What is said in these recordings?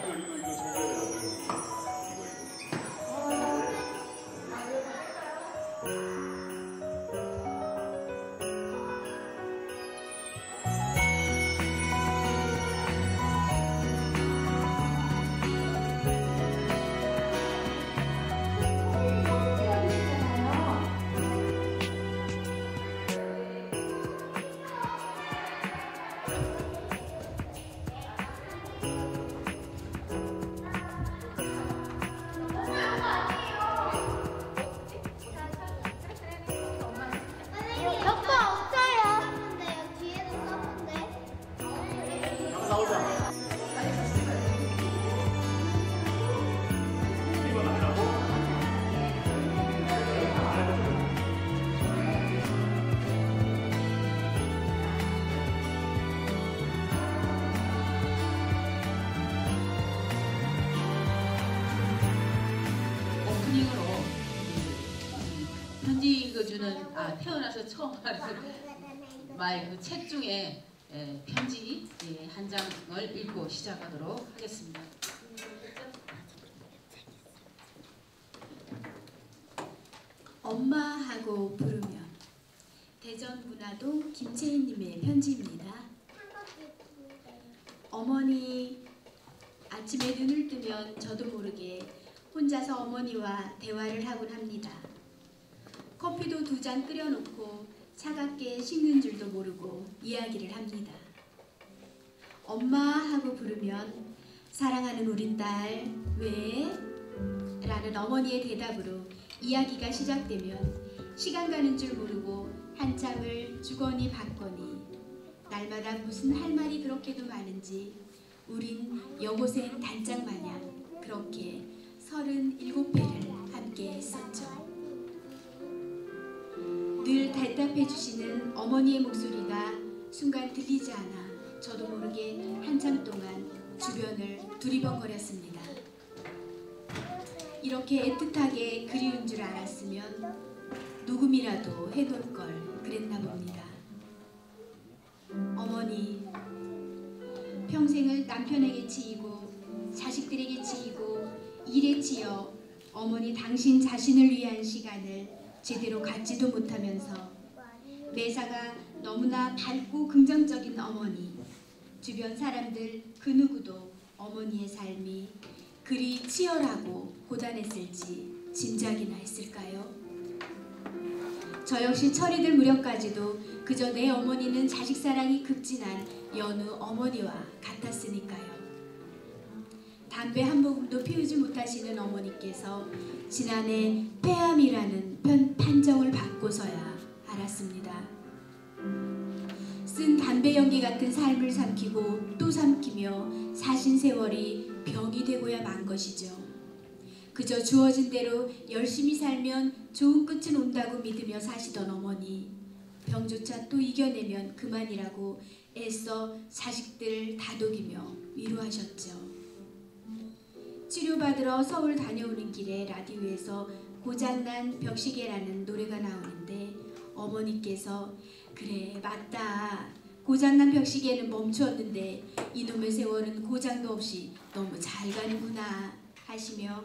이거 준비해야 편지 읽어주는 태어나서 처음 말 그 책 중에 편지 한 장을 읽고 시작하도록 하겠습니다. 엄마하고 부르면 대전문화동 김채인님의 편지입니다. 어머니, 아침에 눈을 뜨면 저도 모르게 혼자서 어머니와 대화를 하곤 합니다. 커피도 2잔 끓여놓고 차갑게 식는 줄도 모르고 이야기를 합니다. 엄마 하고 부르면 사랑하는 우리 딸 왜? 라는 어머니의 대답으로 이야기가 시작되면 시간 가는 줄 모르고 한참을 주거니 받거니 날마다 무슨 할 말이 그렇게도 많은지 우린 여고생 단짝 마냥 그렇게 37회를 함께 했었죠. 늘 답답해 주시는 어머니의 목소리가 순간 들리지 않아 저도 모르게 한참 동안 주변을 두리번거렸습니다. 이렇게 애틋하게 그리운 줄 알았으면 녹음이라도 해놓을 걸 그랬나 봅니다. 어머니, 평생을 남편에게 치이고 자식들에게 치이고 일에 치여 어머니 당신 자신을 위한 시간을 제대로 갖지도 못하면서 매사가 너무나 밝고 긍정적인 어머니, 주변 사람들 그 누구도 어머니의 삶이 그리 치열하고 고단했을지 짐작이나 했을까요? 저 역시 철이 무렵까지도 그저 내 어머니는 자식 사랑이 급진한 여느 어머니와 같았으니까요. 담배 한 모금도 피우지 못하시는 어머니께서 지난해 폐암이라는 판정을 받고서야 알았습니다. 쓴 담배 연기 같은 삶을 삼키고 또 삼키며 사신 세월이 병이 되고야 만 것이죠. 그저 주어진 대로 열심히 살면 좋은 끝은 온다고 믿으며 사시던 어머니, 병조차 또 이겨내면 그만이라고 애써 자식들 다독이며 위로하셨죠. 치료받으러 서울 다녀오는 길에 라디오에서 고장난 벽시계라는 노래가 나오는데 어머니께서 그래 맞다, 고장난 벽시계는 멈추었는데 이놈의 세월은 고장도 없이 너무 잘 가는구나 하시며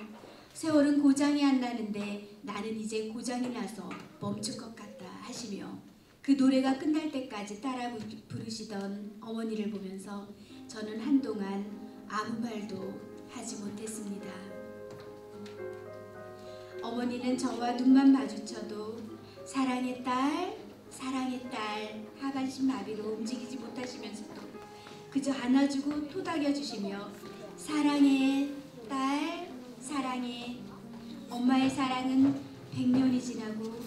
세월은 고장이 안 나는데 나는 이제 고장이 나서 멈출 것 같다 하시며 그 노래가 끝날 때까지 따라 부르시던 어머니를 보면서 저는 한동안 아무 말도 하지 못했습니다. 어머니는 저와 눈만 마주쳐도 사랑의 딸, 사랑의 딸 하반신 마비로 움직이지 못하시면서도 그저 안아주고 토닥여주시며 사랑해 딸, 사랑해. 엄마의 사랑은 100년이 지나고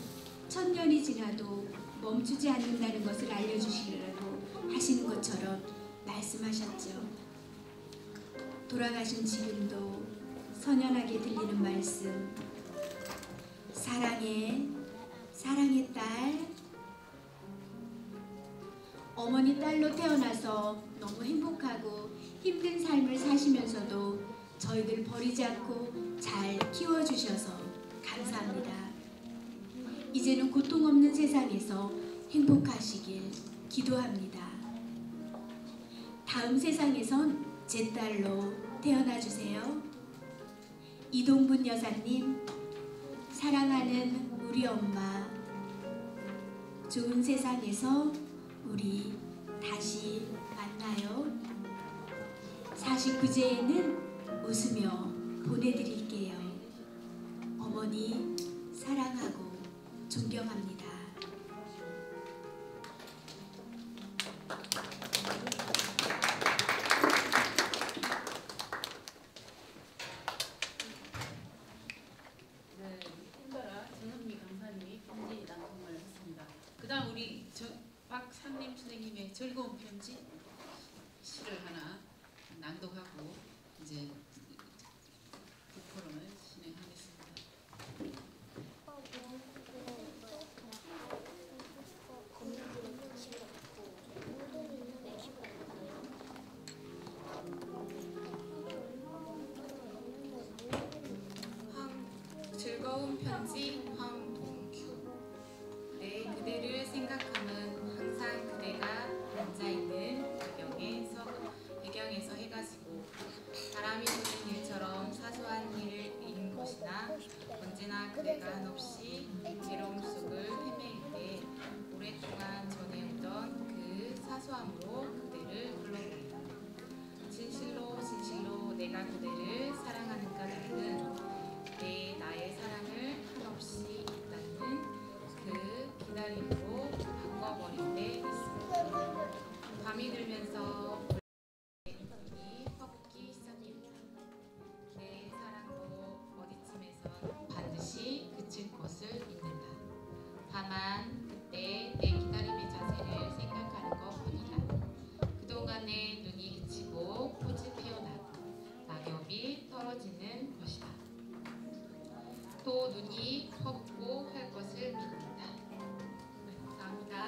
1000년이 지나도 멈추지 않는다는 것을 알려주시려고 하시는 것처럼 말씀하셨죠. 돌아가신 지금도 선연하게 들리는 말씀, 사랑해, 사랑해 딸. 어머니 딸로 태어나서 너무 행복하고 힘든 삶을 사시면서도 저희들 버리지 않고 잘 키워주셔서 감사합니다. 이제는 고통 없는 세상에서 행복하시길 기도합니다. 다음 세상에선 제 딸로 태어나 주세요. 이동분 여사님, 사랑하는 우리 엄마, 좋은 세상에서 우리 다시 만나요. 49제에는 웃으며 보내드릴게요. 어머니 사랑하고 존경합니다. 네, 꿈다라 정은미 강사님이 편지 낭송을 했습니다. 그다음 우리 박상림 선생님의 즐거운 편지 시를 하나 낭독하고 이제 북포럼을 진행하겠습니다. 즐거운 편지 황동규. 내 그대를 생각하면 항상 그대가 앉아있는 배경에서 해가 지고 바람이 부는 일처럼 사소한 일을 잃은 것이나 언제나 그대가 한없이 괴로움 속을 헤매일 때 오랫동안 전해오던 그 사소함으로 그대를 불러봅니다. 진실로 내가 그대를 사랑하는 까닭은 나의 사랑을 한없이 있다는 그 기다림으로 바꿔버릴 때 있습니다. 밤이 들면서 눈이 헛기 시작됩니다. 내 사랑도 어디쯤에선 반드시 그칠 것을 믿는다. 다만 그때 내 기다림의 자세를 생각하는 것뿐이다. 그동안의 눈이 그치고 꽃이 피어나고 낙엽이 떨어지는 것이다. 또 눈이 헛고 할 것을 믿는다. 감사합니다.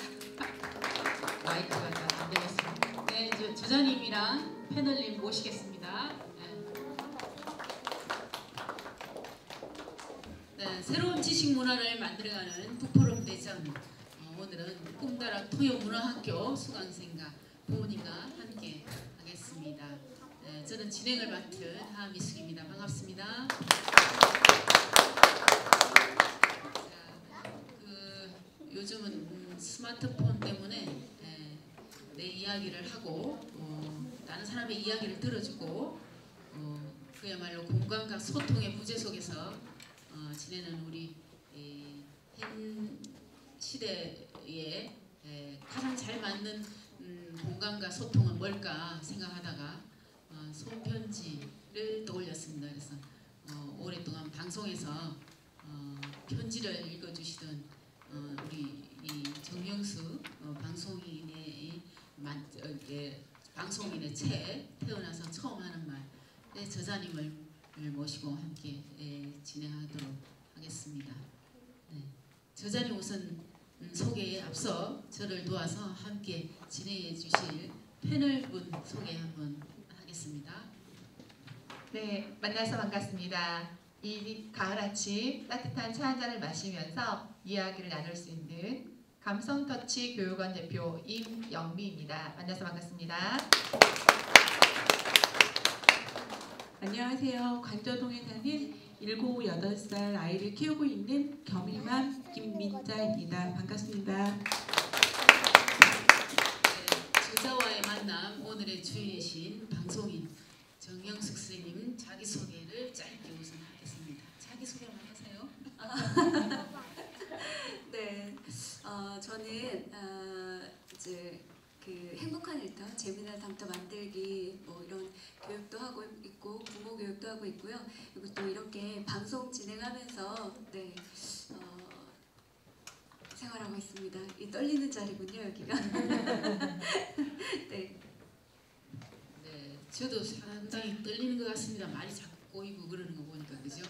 마이크가 잘 안 되겠습니다. 네, 저자님이랑 패널님 모시겠습니다. 네, 새로운 지식 문화를 만들어가는 북포럼 대전. 오늘은 꿈다라 토요문화학교 수강생과 부모님과 함께 하겠습니다. 네, 저는 진행을 맡은 하미숙입니다. 반갑습니다. 요즘은 스마트폰 때문에 내 이야기를 하고 다른 사람의 이야기를 들어주고 그야말로 공감과 소통의 부재 속에서 지내는 우리 현 시대에 가장 잘 맞는 공감과 소통은 뭘까 생각하다가 손편지를 떠올렸습니다. 그래서 오랫동안 방송에서 편지를 읽어주시던 우리 이 정명수 방송인의 책 태어나서 처음 하는 말의 저자님을 모시고 함께 진행하도록 하겠습니다. 네. 저자님 우선 소개에 앞서 저를 도와서 함께 진행해 주실 패널분 소개 한번 하겠습니다. 네, 만나서 반갑습니다. 이 가을 아침 따뜻한 차 한 잔을 마시면서 이야기를 나눌 수 있는 감성터치 교육원 대표 임영미입니다. 만나서 반갑습니다. 안녕하세요. 관저동에 사는 7, 8살 아이를 키우고 있는 겸임맘 김민자입니다. 반갑습니다. 네, 저자와의 만남 오늘의 주인이신 방송인 정영숙 선생님 자기소개를 짧게 우선 하겠습니다. 자기소개만 하세요. 네, 저는 이제 그 행복한 일터, 재미난 삶터 만들기 뭐 이런 교육도 하고 있고 부모 교육도 하고 있고요. 그리고 또 이렇게 방송 진행하면서 네, 생활하고 있습니다. 이 떨리는 자리군요, 여기가. 네. 네, 저도 상당히 떨리는 것 같습니다. 말이 자꾸 꼬이고 그러는 거 보니까 그죠?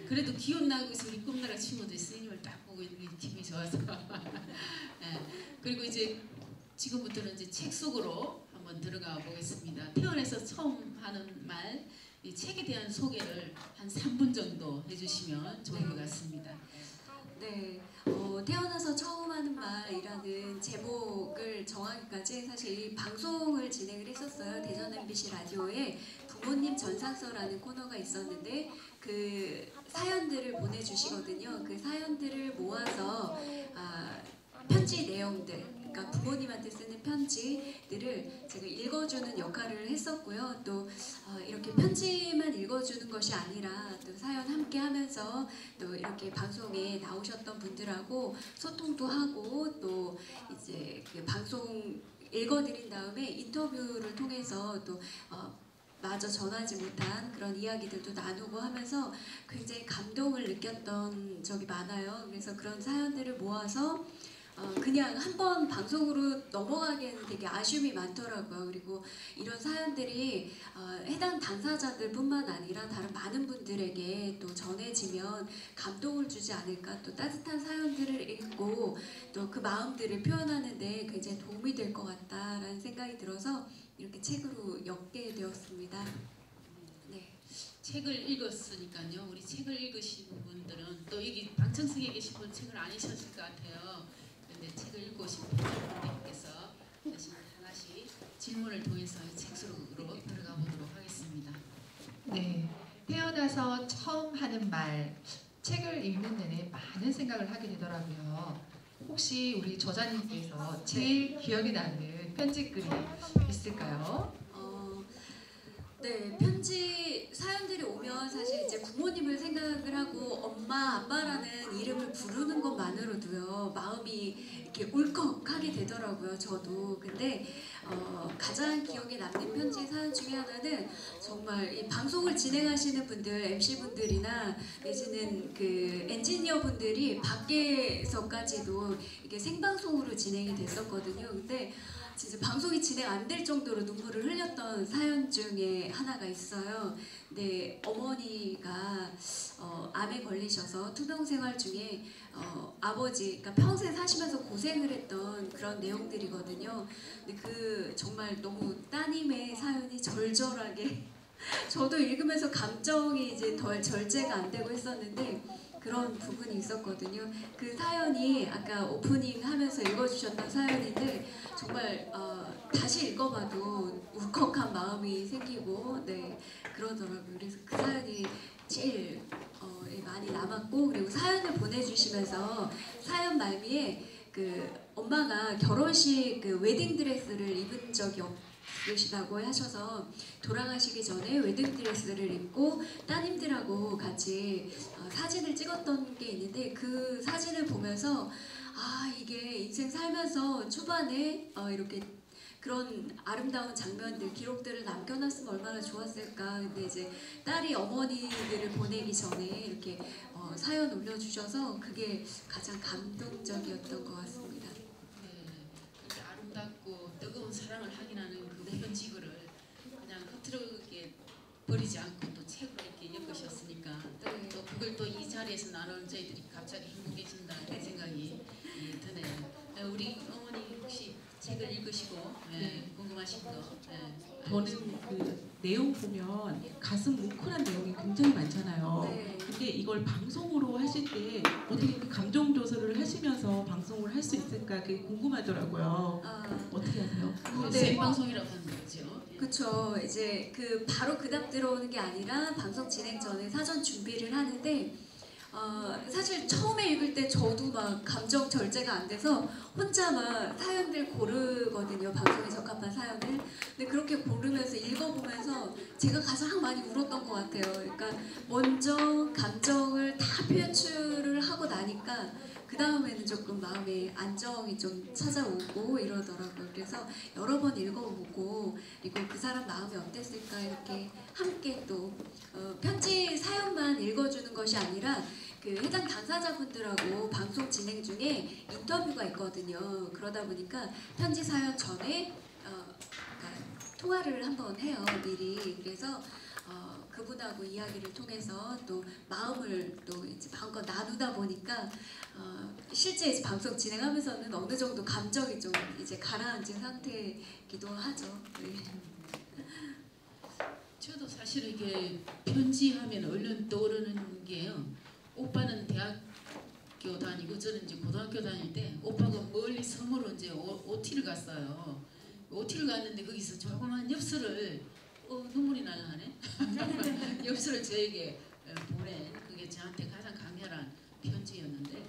그래도 기억나고 있어 우리 꿈나라 친구들 선생님을 딱 보고 있는 게 기분이 좋아서. 그리고 이제 지금부터는 이제 책 속으로 한번 들어가 보겠습니다. 태어나서 처음 하는 말, 이 책에 대한 소개를 한 3분 정도 해주시면 좋을 것 같습니다. 네, 태어나서 처음 하는 말이라는 제목을 정하기까지 사실 이 방송을 진행을 했었어요. 대전 MBC 라디오에 부모님 전상서라는 코너가 있었는데 그 사연들을 보내주시거든요. 그 사연들을 모아서 편지 내용들, 그러니까 부모님한테 쓰는 편지들을 제가 읽어주는 역할을 했었고요. 또 이렇게 편지만 읽어주는 것이 아니라 또 사연 함께 하면서 또 이렇게 방송에 나오셨던 분들하고 소통도 하고 또 이제 그 방송 읽어드린 다음에 인터뷰를 통해서 또 마저 전하지 못한 그런 이야기들도 나누고 하면서 굉장히 감동을 느꼈던 적이 많아요. 그래서 그런 사연들을 모아서 그냥 한번 방송으로 넘어가기에는 되게 아쉬움이 많더라고요. 그리고 이런 사연들이 해당 당사자들뿐만 아니라 다른 많은 분들에게 또 전해지면 감동을 주지 않을까, 또 따뜻한 사연들을 읽고 또 그 마음들을 표현하는 데 굉장히 도움이 될 것 같다라는 생각이 들어서 이렇게 책으로 엮게 되었습니다. 네. 책을 읽었으니까요. 우리 책을 읽으신 분들은 또 여기 방청석에 계신 분 책을 안 읽으셨을 것 같아요. 그런데 책을 읽고 오신 분들께서 하나씩 질문을 통해서 책 속으로 들어가 보도록 하겠습니다. 네, 태어나서 처음 하는 말, 책을 읽는 내내 많은 생각을 하게 되더라고요. 혹시 우리 저자님께서 제일 기억에 남는 편지글이 있을까요? 네, 편지 사연들이 오면 사실 이제 부모님을 생각을 하고 엄마, 아빠라는 이름을 부르는 것만으로도요 마음이 이렇게 울컥하게 되더라고요. 저도. 근데 가장 기억에 남는 편지 사연 중에 하나는 정말 이 방송을 진행하시는 분들, MC 분들이나 내지는 그 엔지니어 분들이 밖에서까지도 이게 생방송으로 진행이 됐었거든요. 근데 진짜 방송이 진행 안 될 정도로 눈물을 흘렸던 사연 중에 하나가 있어요. 네, 어머니가 암에 걸리셔서 투병 생활 중에 아버지, 그러니까 평생 사시면서 고생을 했던 그런 내용들이거든요. 근데 그 정말 너무 따님의 사연이 절절하게 저도 읽으면서 감정이 이제 덜 절제가 안 되고 했었는데 그런 부분이 있었거든요. 그 사연이 아까 오프닝 하면서 읽어주셨던 사연인데 정말 다시 읽어봐도 울컥한 마음이 생기고 네 그러더라고요. 그래서 그 사연이 제일 많이 남았고, 그리고 사연을 보내주시면서 사연 말미에 그 엄마가 결혼식 그 웨딩드레스를 입은 적이 없으시다고 하셔서 돌아가시기 전에 웨딩드레스를 입고 따님들하고 같이 사진을 찍었던 게 있는데 그 사진을 보면서 이게 인생 살면서 초반에 이렇게 그런 아름다운 장면들, 기록들을 남겨놨으면 얼마나 좋았을까. 근데 이제 딸이 어머니들을 보내기 전에 이렇게 사연 올려주셔서 그게 가장 감동적이었던 것 같습니다. 네, 그렇게 아름답고 뜨거운 사랑을 확인하는 그 편지글을 그냥 흐트러게 버리지 않고 또 책으로 이렇게 엮으셨으니까 네. 또 그걸 또 이 자리에서 나누는 저희들이 갑자기 행복해진다는 생각이 드네요. 우리 어머니 혹시 책을 읽으시고 궁금하신 거? 저는 그 내용 보면 가슴 뭉클한 내용이 굉장히 많잖아요. 네. 근데 이걸 방송으로 하실 때 어떻게 그 감정 조절을 하시면서 방송을 할 수 있을까 그게 궁금하더라고요. 어떻게 하세요? 네. 생방송이라고 하는 거죠. 그쵸. 이제 그 바로 그 답 들어오는 게 아니라 방송 진행 전에 사전 준비를 하는데 사실 처음에 읽을 때 저도 막 감정 절제가 안 돼서 혼자 막 사연들 고르거든요. 방송에 적합한 사연을. 근데 그렇게 고르면서 읽어보면서 제가 가장 많이 울었던 것 같아요. 그러니까 먼저 감정을 다 표출을 하고 나니까 그 다음에는 조금 마음에 안정이 좀 찾아오고 이러더라고요. 그래서 여러 번 읽어보고 그리고 그 사람 마음이 어땠을까 이렇게 함께 또 편지 사연만 읽어주는 것이 아니라 그 해당 당사자분들하고 방송 진행 중에 인터뷰가 있거든요. 그러다 보니까 편지 사연 전에 그러니까 통화를 한번 해요. 미리. 그래서 그분하고 이야기를 통해서 또 마음을 또 이제 마음껏 나누다 보니까 실제 이제 방송 진행하면서는 어느 정도 감정이 좀 이제 가라앉은 상태이기도 하죠. 네. 저도 사실 이게 편지하면 얼른 떠오르는 게요. 오빠는 대학교 다니고 저는 이제 고등학교 다닐 때 오빠가 멀리 섬으로 이제 OT를 갔어요. OT를 갔는데 거기서 조그만 엽서를 눈물이 날라하네. 점수를 저에게 보낸 그게 저한테 가장 강렬한 편지였는데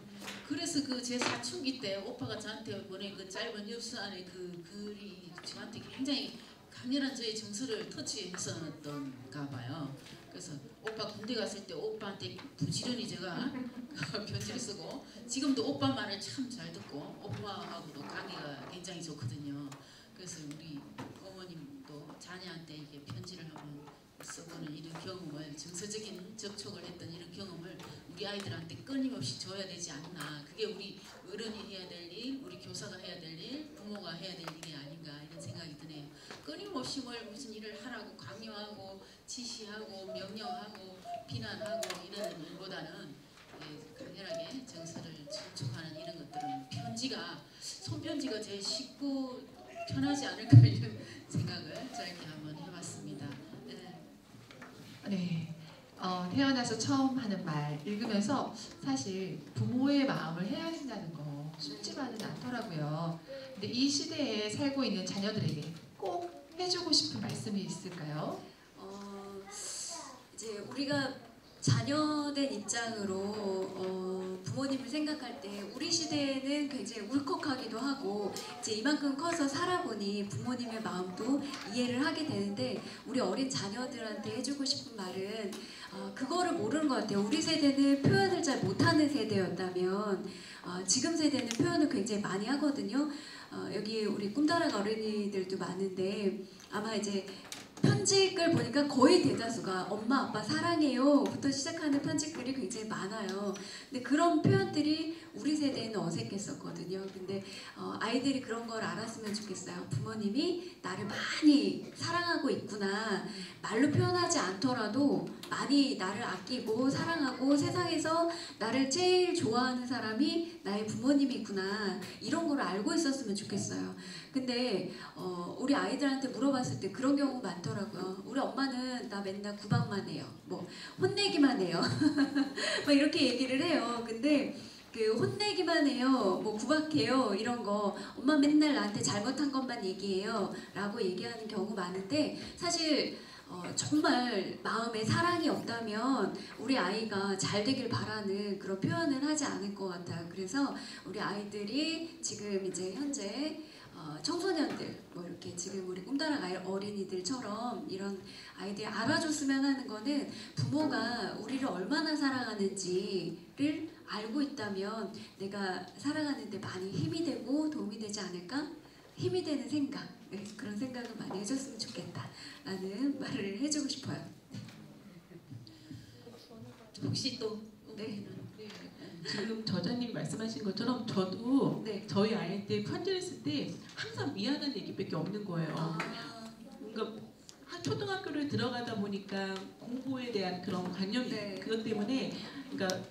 그래서 그 제 사춘기 때 오빠가 저한테 보낸 그 짧은 엽서 안에 그 글이 저한테 굉장히 강렬한 저의 정서를 터치했었던가 봐요. 그래서 오빠 군대 갔을 때 오빠한테 부지런히 제가 편지를 쓰고 지금도 오빠 말을 참 잘 듣고 오빠하고도 관계가 굉장히 좋거든요. 그래서 우리 어머님도 자녀한테 이게 편지를 한번 써보는 이런 경험을 정서적인 접촉을 했던 이런 경험을 우리 아이들한테 끊임없이 줘야 되지 않나. 그게 우리 어른이 해야 될 일, 우리 교사가 해야 될 일, 부모가 해야 될 일이 아닌가 이런 생각이 드네요. 끊임없이 뭘 무슨 일을 하라고 강요하고 지시하고 명령하고 비난하고 이런 일보다는 강렬하게 정서를 접촉하는 이런 것들은 편지가 손편지가 제일 쉽고 편하지 않을까 이런 생각을 짧게 한번 해봤습니다. 네. 태어나서 처음 하는 말 읽으면서 사실 부모의 마음을 헤아린다는 거 쉽지만은 않더라고요. 근데 이 시대에 살고 있는 자녀들에게 꼭 해주고 싶은 말씀이 있을까요? 이제 우리가 자녀된 입장으로 부모님을 생각할 때 우리 시대에는 굉장히 울컥하기도 하고 이제 이만큼 커서 살아보니 부모님의 마음도 이해를 하게 되는데 우리 어린 자녀들한테 해주고 싶은 말은 그거를 모르는 것 같아요. 우리 세대는 표현을 잘 못하는 세대였다면 지금 세대는 표현을 굉장히 많이 하거든요. 여기 우리 꿈다락 어린이들도 많은데 아마 이제 편지글 보니까 거의 대다수가 엄마 아빠 사랑해요 부터 시작하는 편지글이 굉장히 많아요. 근데 그런 표현들이 우리 세대에는 어색했었거든요. 근데 아이들이 그런 걸 알았으면 좋겠어요. 부모님이 나를 많이 사랑하고 있구나. 말로 표현하지 않더라도 많이 나를 아끼고 사랑하고 세상에서 나를 제일 좋아하는 사람이 나의 부모님이구나. 이런 걸 알고 있었으면 좋겠어요. 근데 우리 아이들한테 물어봤을 때 그런 경우 많더라고요. 우리 엄마는 나 맨날 구박만 해요. 뭐 혼내기만 해요. 막 이렇게 얘기를 해요. 근데 그 혼내기만 해요. 뭐 구박해요. 이런 거 엄마 맨날 나한테 잘못한 것만 얘기해요. 라고 얘기하는 경우 많은데 사실 정말 마음에 사랑이 없다면 우리 아이가 잘 되길 바라는 그런 표현을 하지 않을 것 같아요. 그래서 우리 아이들이 지금 이제 현재 청소년들 뭐 이렇게 지금 우리 꿈다락 어린이들처럼 이런 아이들이 알아줬으면 하는 거는 부모가 우리를 얼마나 사랑하는지를 알고 있다면 내가 살아가는데 많이 힘이 되고 도움이 되지 않을까? 힘이 되는 생각, 네, 그런 생각을 많이 해줬으면 좋겠다라는 말을 해주고 싶어요. 혹시 또 네. 지금 저자님 말씀하신 것처럼 저도 네. 저희 아이한테 편지를 쓸 때 항상 미안한 얘기밖에 없는 거예요. 아, 그러니까 초등학교를 들어가다 보니까 공부에 대한 그런 관념이 네. 그것 때문에 그러니까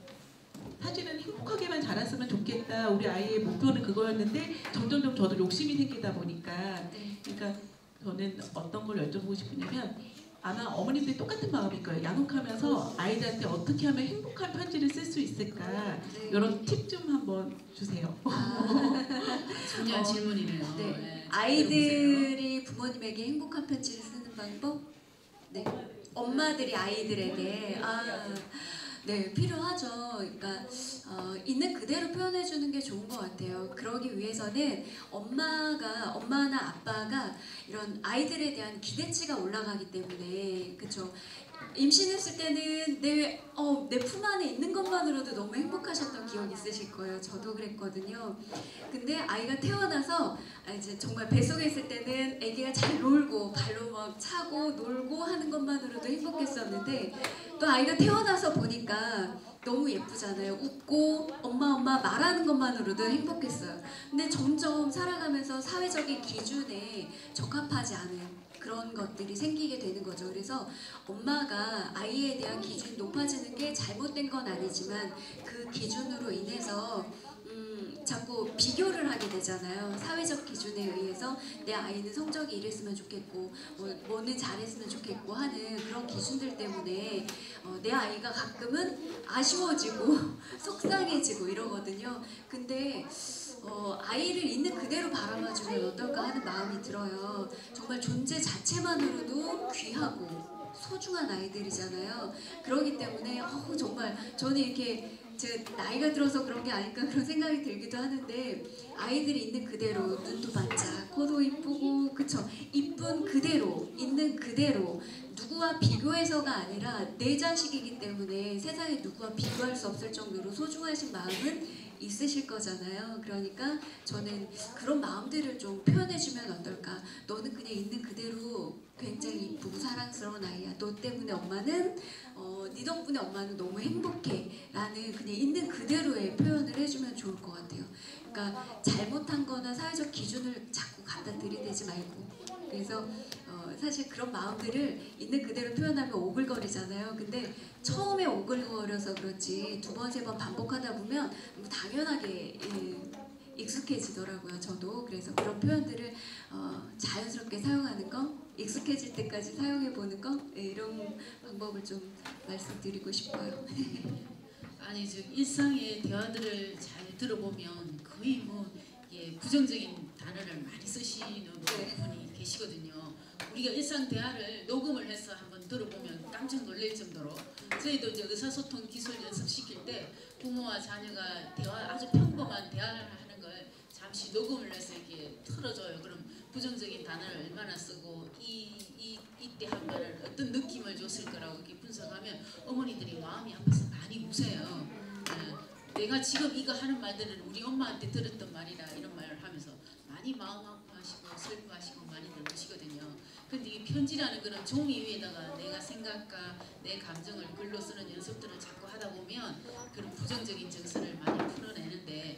사실은 행복하게만 자랐으면 좋겠다. 우리 아이의 목표는 그거였는데 점점점 저도 욕심이 생기다 보니까 네. 그러니까 저는 어떤 걸 여쭤보고 싶으냐면 아마 어머님들이 똑같은 마음일 거예요. 양육하면서 아이들한테 어떻게 하면 행복한 편지를 쓸 수 있을까 네. 이런 팁 좀 한번 주세요. 중요한 질문이네요. 네. 네, 아이들이 부모님에게 행복한 편지를 쓰는 방법? 네. 엄마들이 아이들에게 네, 필요하죠. 그러니까 있는 그대로 표현해주는 게 좋은 것 같아요. 그러기 위해서는 엄마나 아빠가 이런 아이들에 대한 기대치가 올라가기 때문에 그렇죠. 임신했을 때는 내 품 안에 있는 것만으로도 너무 행복하셨던 기억이 있으실 거예요. 저도 그랬거든요. 근데 아이가 태어나서 이제 정말 뱃속에 있을 때는 아기가 잘 놀고 발로 막 차고 놀고 하는 것만으로도 행복했었는데 또 아이가 태어나서 보니까 너무 예쁘잖아요. 웃고 엄마 말하는 것만으로도 행복했어요. 근데 점점 살아가면서 사회적인 기준에 적합하지 않은 그런 것들이 생기게 되는 거죠. 그래서 엄마가 아이에 대한 기준이 높아지는 게 잘못된 건 아니지만 그 기준으로 인해서 자꾸 비교를 하게 되잖아요. 사회적 기준에 의해서 내 아이는 성적이 이랬으면 좋겠고 뭐는 잘했으면 좋겠고 하는 그런 기준들 때문에 내 아이가 가끔은 아쉬워지고 속상해지고 이러거든요. 근데 아이를 있는 그대로 바라봐주면 어떨까 하는 마음이 들어요. 정말 존재 자체만으로도 귀하고 소중한 아이들이잖아요. 그렇기 때문에 정말 저는 이렇게 제 나이가 들어서 그런 게 아닐까 그런 생각이 들기도 하는데 아이들이 있는 그대로 눈도 반짝, 코도 이쁘고 그쵸? 이쁜 그대로 있는 그대로 누구와 비교해서가 아니라 내 자식이기 때문에 세상에 누구와 비교할 수 없을 정도로 소중하신 마음은 있으실 거잖아요. 그러니까 저는 그런 마음들을 좀 표현해주면 어떨까. 너는 그냥 있는 그대로 굉장히 이쁘고 사랑스러운 아이야. 너 때문에 엄마는 네 덕분에 엄마는 너무 행복해 라는 그냥 있는 그대로의 표현을 해주면 좋을 것 같아요. 그러니까 잘못한 거나 사회적 기준을 자꾸 갖다 들이대지 말고. 그래서 사실 그런 마음들을 있는 그대로 표현하면 오글거리잖아요. 근데 처음에 오글거려서 그렇지 두 번, 세 번 반복하다 보면 너무 당연하게 익숙해지더라고요. 저도. 그래서 그런 표현들을 자연스럽게 사용하는 거, 익숙해질 때까지 사용해보는 거, 이런 방법을 좀 말씀드리고 싶어요. 아니 즉 일상의 대화들을 잘 들어보면 거의 뭐 부정적인 단어를 많이 쓰시는 분이 계시거든요. 우리가 일상 대화를 녹음을 해서 한번 들어보면 깜짝 놀랄 정도로 저희도 이제 의사소통 기술 연습시킬 때 부모와 자녀가 아주 평범한 대화를 하는 걸 잠시 녹음을 해서 이렇게 틀어줘요. 그럼 부정적인 단어를 얼마나 쓰고 이때 한 말은 어떤 느낌을 줬을 거라고 이렇게 분석하면 어머니들이 마음이 한번씩 많이 우세요. 내가 지금 이거 하는 말들은 우리 엄마한테 들었던 말이라 이런 말을 하면서 많이 마음 아파하시고 슬퍼하시고 많이들 오시거든요. 근데 이 편지라는 그런 종이 위에다가 내가 생각과 내 감정을 글로 쓰는 연습들을 자꾸 하다 보면 그런 부정적인 정서를 많이 풀어내는데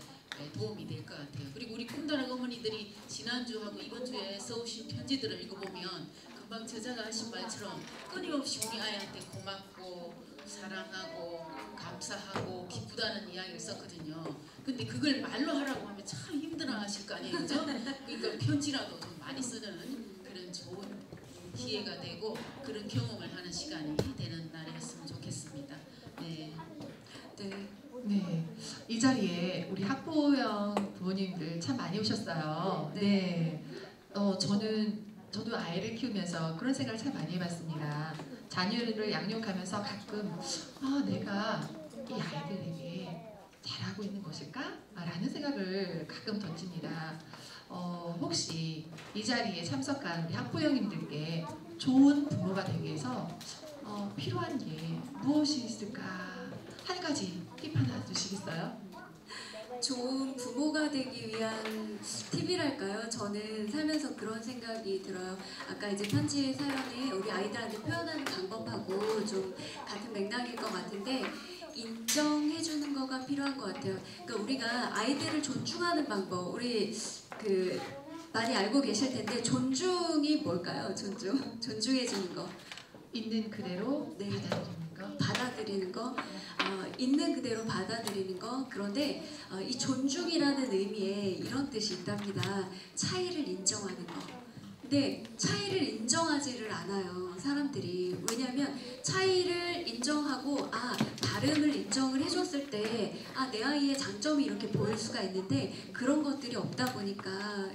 도움이 될 것 같아요. 그리고 우리 꿈다락 어머니들이 지난주하고 이번 주에 써오신 편지들을 읽어보면 금방 저자가 하신 말처럼 끊임없이 우리 아이한테 고맙고 사랑하고 감사하고 기쁘다는 이야기를 썼거든요. 근데 그걸 말로 하라고 하면 참 힘들어하실 거 아니에요, 그죠? 그러니까 편지라도 좀 많이 쓰는 그런 좋은 기회가 되고 그런 경험을 하는 시간이 되는 날이었으면 좋겠습니다. 네. 네, 이 자리에 우리 학부형 부모님들 참 많이 오셨어요. 네, 저도 아이를 키우면서 그런 생각을 참 많이 해봤습니다. 자녀를 양육하면서 가끔 내가 이 아이들에게 잘하고 있는 것일까? 라는 생각을 가끔 던집니다. 혹시 이 자리에 참석한 우리 학부형님들께 좋은 부모가 되기 위해서 필요한 게 무엇이 있을까? 한 가지 팁 하나 주시겠어요? 좋은 부모가 되기 위한 팁이랄까요? 저는 살면서 그런 생각이 들어요. 아까 이제 편지 사연에 우리 아이들한테 표현하는 방법하고 좀 같은 맥락일 것 같은데 인정해주는 거가 필요한 것 같아요. 그러니까 우리가 아이들을 존중하는 방법, 우리 많이 알고 계실 텐데 존중이 뭘까요? 존중해주는 거. 있는 그대로 네. 받아들이는 거. 받아들이는 거, 있는 그대로 받아들이는 거. 그런데 이 존중이라는 의미에 이런 뜻이 있답니다. 차이를 인정하는 거. 근데 차이를 인정하지를 않아요, 사람들이. 왜냐하면 차이를 인정하고 다름을 인정을 해줬을 때 내 아이의 장점이 이렇게 보일 수가 있는데 그런 것들이 없다 보니까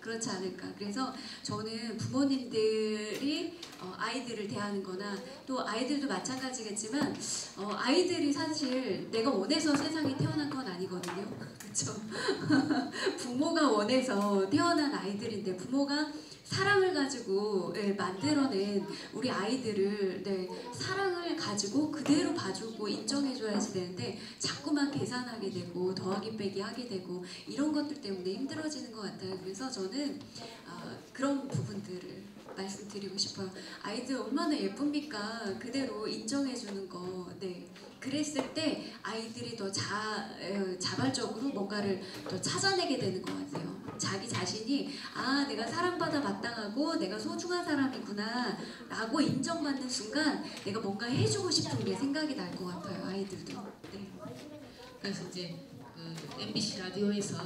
그렇지 않을까. 그래서 저는 부모님들이 아이들을 대하는 거나 또 아이들도 마찬가지겠지만 아이들이 사실 내가 원해서 세상에 태어난 건 아니거든요. 그렇죠? 부모가 원해서 태어난 아이들인데 부모가 사랑을 가지고 만들어낸 우리 아이들을 사랑을 가지고 그대로 봐주고 인정해줘야지 되는데 자꾸만 계산하게 되고 더하기 빼기 하게 되고 이런 것들 때문에 힘들어지는 것 같아요. 그래서 저는 그런 부분들을 말씀드리고 싶어요. 아이들 얼마나 예쁩니까? 그대로 인정해주는 거. 그랬을 때 아이들이 더 자발적으로 뭔가를 더 찾아내게 되는 것 같아요. 자기 자신이 내가 사랑받아 마땅하고 내가 소중한 사람이구나 라고 인정받는 순간 내가 뭔가 해주고 싶은 게 생각이 날 것 같아요. 아이들도. 그래서 이제 MBC 라디오에서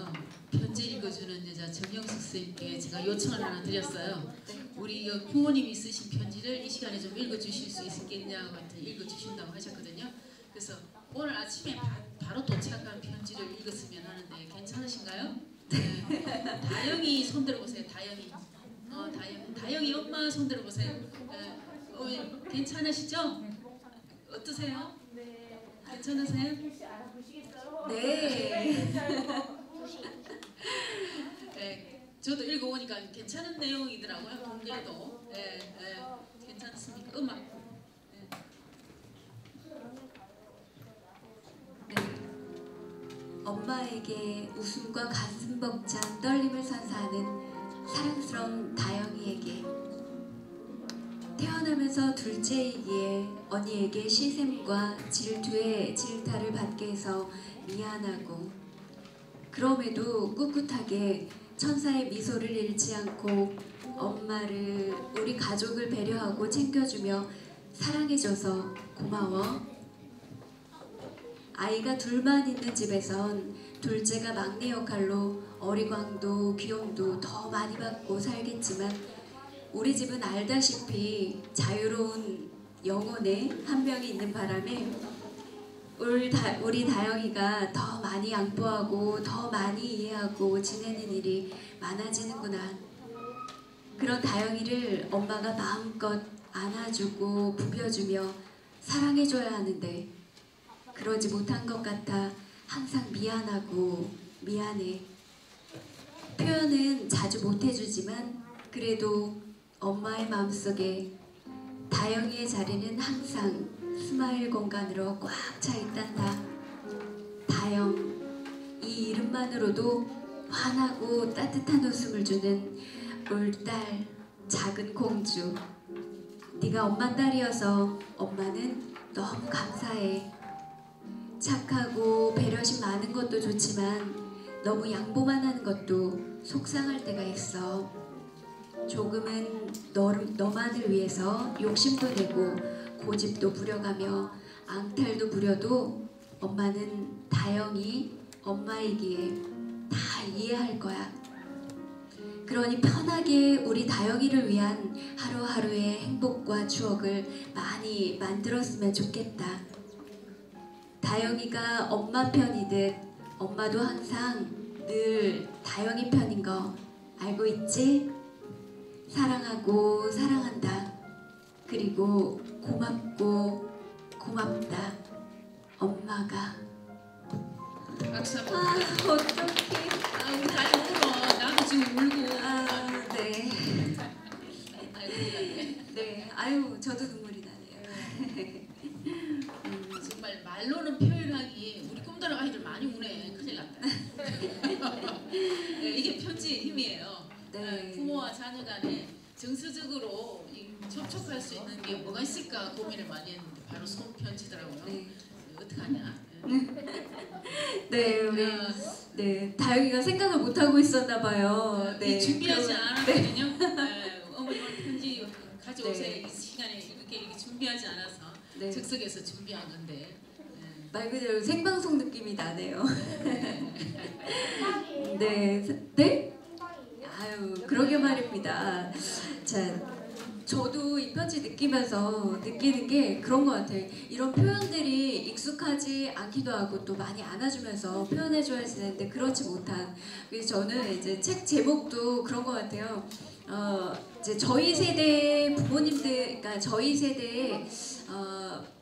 편지 읽어주는 여자 정영숙 선생님께 제가 요청을 하나 드렸어요. 우리 부모님이 쓰신 편지를 이 시간에 좀 읽어주실 수 있겠냐고 읽어주신다고 하셨거든요. 그래서 오늘 아침에 바로 도착한 편지를 읽었으면 하는데 괜찮으신가요? 네. 다영이 손 들어보세요. 다영이 엄마 손 들어보세요. 괜찮으시죠? 어떠세요? 네. 괜찮으세요? 네. 네, 저도 읽어보니까 괜찮은 내용이더라고요. 공개도. 네, 네, 괜찮습니까? 음악. 네. 엄마에게 웃음과 가슴 벅찬 떨림을 선사하는 사랑스러운 다영이에게 태어나면서 둘째이기에 언니에게 시샘과 질투의 질타를 받게 해서 미안하고 그럼에도 꿋꿋하게 천사의 미소를 잃지 않고 엄마를 우리 가족을 배려하고 챙겨주며 사랑해줘서 고마워. 아이가 둘만 있는 집에선 둘째가 막내 역할로 어리광도 귀염도 더 많이 받고 살겠지만 우리 집은 알다시피 자유로운 영혼에 한 명이 있는 바람에 우리 다영이가 더 많이 양보하고 더 많이 이해하고 지내는 일이 많아지는구나. 그런 다영이를 엄마가 마음껏 안아주고 부벼주며 사랑해줘야 하는데 그러지 못한 것 같아 항상 미안하고 미안해. 표현은 자주 못해주지만 그래도 엄마의 마음속에 다영이의 자리는 항상 스마일 공간으로 꽉 차 있단다. 다영, 이 이름만으로도 환하고 따뜻한 웃음을 주는 울딸, 작은 공주. 네가 엄마 딸이어서 엄마는 너무 감사해. 착하고 배려심 많은 것도 좋지만 너무 양보만 하는 것도 속상할 때가 있어. 조금은 너만을 위해서 욕심도 내고 고집도 부려가며 앙탈도 부려도 엄마는 다영이 엄마이기에 다 이해할 거야. 그러니 편하게 우리 다영이를 위한 하루하루의 행복과 추억을 많이 만들었으면 좋겠다. 다영이가 엄마 편이듯 엄마도 항상 늘 다영이 편인 거 알고 있지? 사랑하고 사랑한다. 그리고 고맙고 고맙다. 엄마가. 박수 한번. 아 어떡해. 우리 다영 울어. 나도 지금 울고. 네. 아이고 그러네. 네. 아유 저도 눈물이 나네요. 정말 말로는 표현하기 우리 꿈다랑 아이들 많이 우네. 큰일 났다. 네, 이게 편지의 힘이에요. 네. 부모와 자녀 간에 정서적으로 접촉할 수 있는 게 뭐가 있을까 고민을 많이 했는데 바로 손편지더라고요. 네. 어떡하냐. 네, 우리 네 다영이가 생각을 못 하고 있었나 봐요. 네. 준비하지 않았거든요. 네. 어머님은 편지 가져오세요. 네. 이 시간에 이렇게 준비하지 않아서 네. 즉석에서 준비한 건데. 말 그대로 생방송 느낌이 나네요. 네, 네? 아유, 그러게 말입니다. 자, 저도 이 편지 느끼면서 느끼는 게 그런 것 같아요. 이런 표현들이 익숙하지 않기도 하고 또 많이 안아주면서 표현해줘야 되는데 그렇지 못한. 그래서 저는 이제 책 제목도 그런 것 같아요. 이제 저희 세대 부모님들, 그러니까 저희 세대의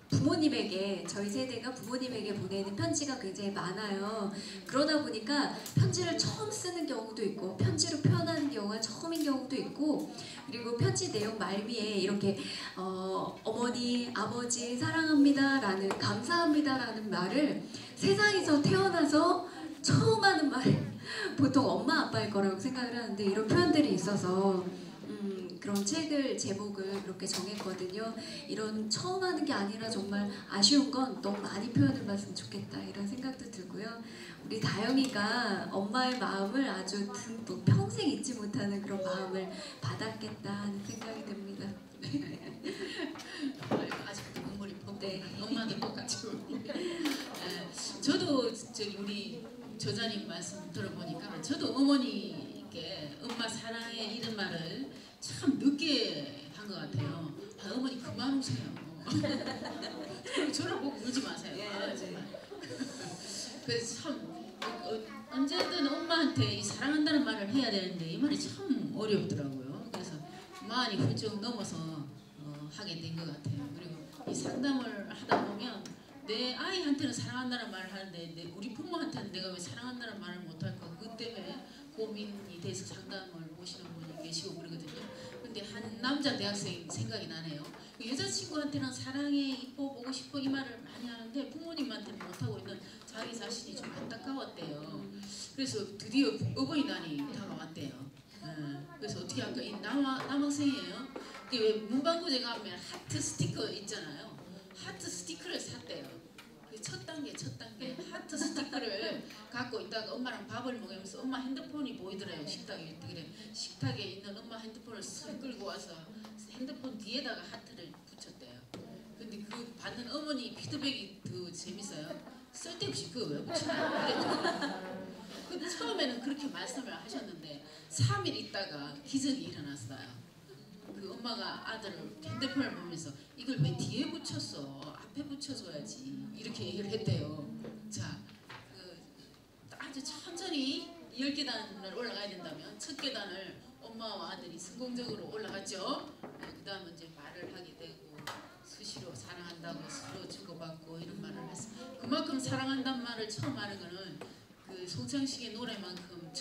부모님에게 저희 세대가 부모님에게 보내는 편지가 굉장히 많아요. 그러다 보니까 편지를 처음 쓰는 경우도 있고 편지로 표현하는 경우가 처음인 경우도 있고 그리고 편지 내용 말미에 이렇게 어머니, 아버지 사랑합니다라는 감사합니다라는 말을 세상에서 태어나서 처음 하는 말 보통 엄마 아빠일 거라고 생각을 하는데 이런 표현들이 있어서 그런 책을 제목을 그렇게 정했거든요. 이런 처음 하는 게 아니라 정말 아쉬운 건 너무 많이 표현을 봤으면 좋겠다 이런 생각도 들고요. 우리 다영이가 엄마의 마음을 아주 듬뿍 평생 잊지 못하는 그런 마음을 받았겠다 하는 생각이 듭니다. 아직도 눈물이 펑펑. 네. 엄마도 똑같이. 저도 저기 우리 저자님 말씀 들어보니까 저도 어머니께 엄마 사랑해 이런 말을 참 늦게 한 것 같아요. 어머니 그만 우세요. 저를 보고 울지 마세요. 정말. 그래서 참 언제든 엄마한테 이 사랑한다는 말을 해야 되는데 이 말이 참 어렵더라고요. 그래서 많이 훌쩍 넘어서 하게 된 것 같아요. 그리고 이 상담을 하다 보면 내 아이한테는 사랑한다는 말을 하는데 우리 부모한테는 내가 왜 사랑한다는 말을 못할까, 그것 때문에 고민이 돼서 상담을 오시는 분이 계시고 그러거든요. 근데 한 남자 대학생 생각이 나네요. 여자친구한테는 사랑해, 이뻐, 보고 싶어 이 말을 많이 하는데 부모님한테는 못하고 있는 자기 자신이 좀 안타까웠대요. 그래서 드디어 어버이날이 다가왔대요. 그래서 어떻게 할까? 이 남학생이에요. 이게 왜 문방구에 가면 하트 스티커 있잖아요. 하트 스티커를 샀대요. 첫 단계 하트 스티커를 갖고 있다가 엄마랑 밥을 먹으면서 엄마 핸드폰이 보이더래요. 식탁에. 그래 식탁에 있는 엄마 핸드폰을 쓱 끌고 와서 핸드폰 뒤에다가 하트를 붙였대요. 근데 그 받는 어머니 피드백이 더 재밌어요. 쓸데없이 그거 왜 붙이냐. 근데 처음에는 그렇게 말씀을 하셨는데 3일 있다가 기적이 일어났어요. 그 엄마가 아들을 핸드폰을 보면서 이걸 왜 뒤에 붙였어? 앞에 붙여줘야지. 이렇게 얘기를 했대요. 자, 아주 천천히 10계단을 올라가야 된다면 첫 계단을 엄마와 아들이 성공적으로 올라갔죠. 그 다음은 이제 말을 하게 되고 수시로 사랑한다고 서로 주고받고 이런 말을 했어요. 그만큼 사랑한다는 말을 처음 하는 거는 그 송창식의 노래만큼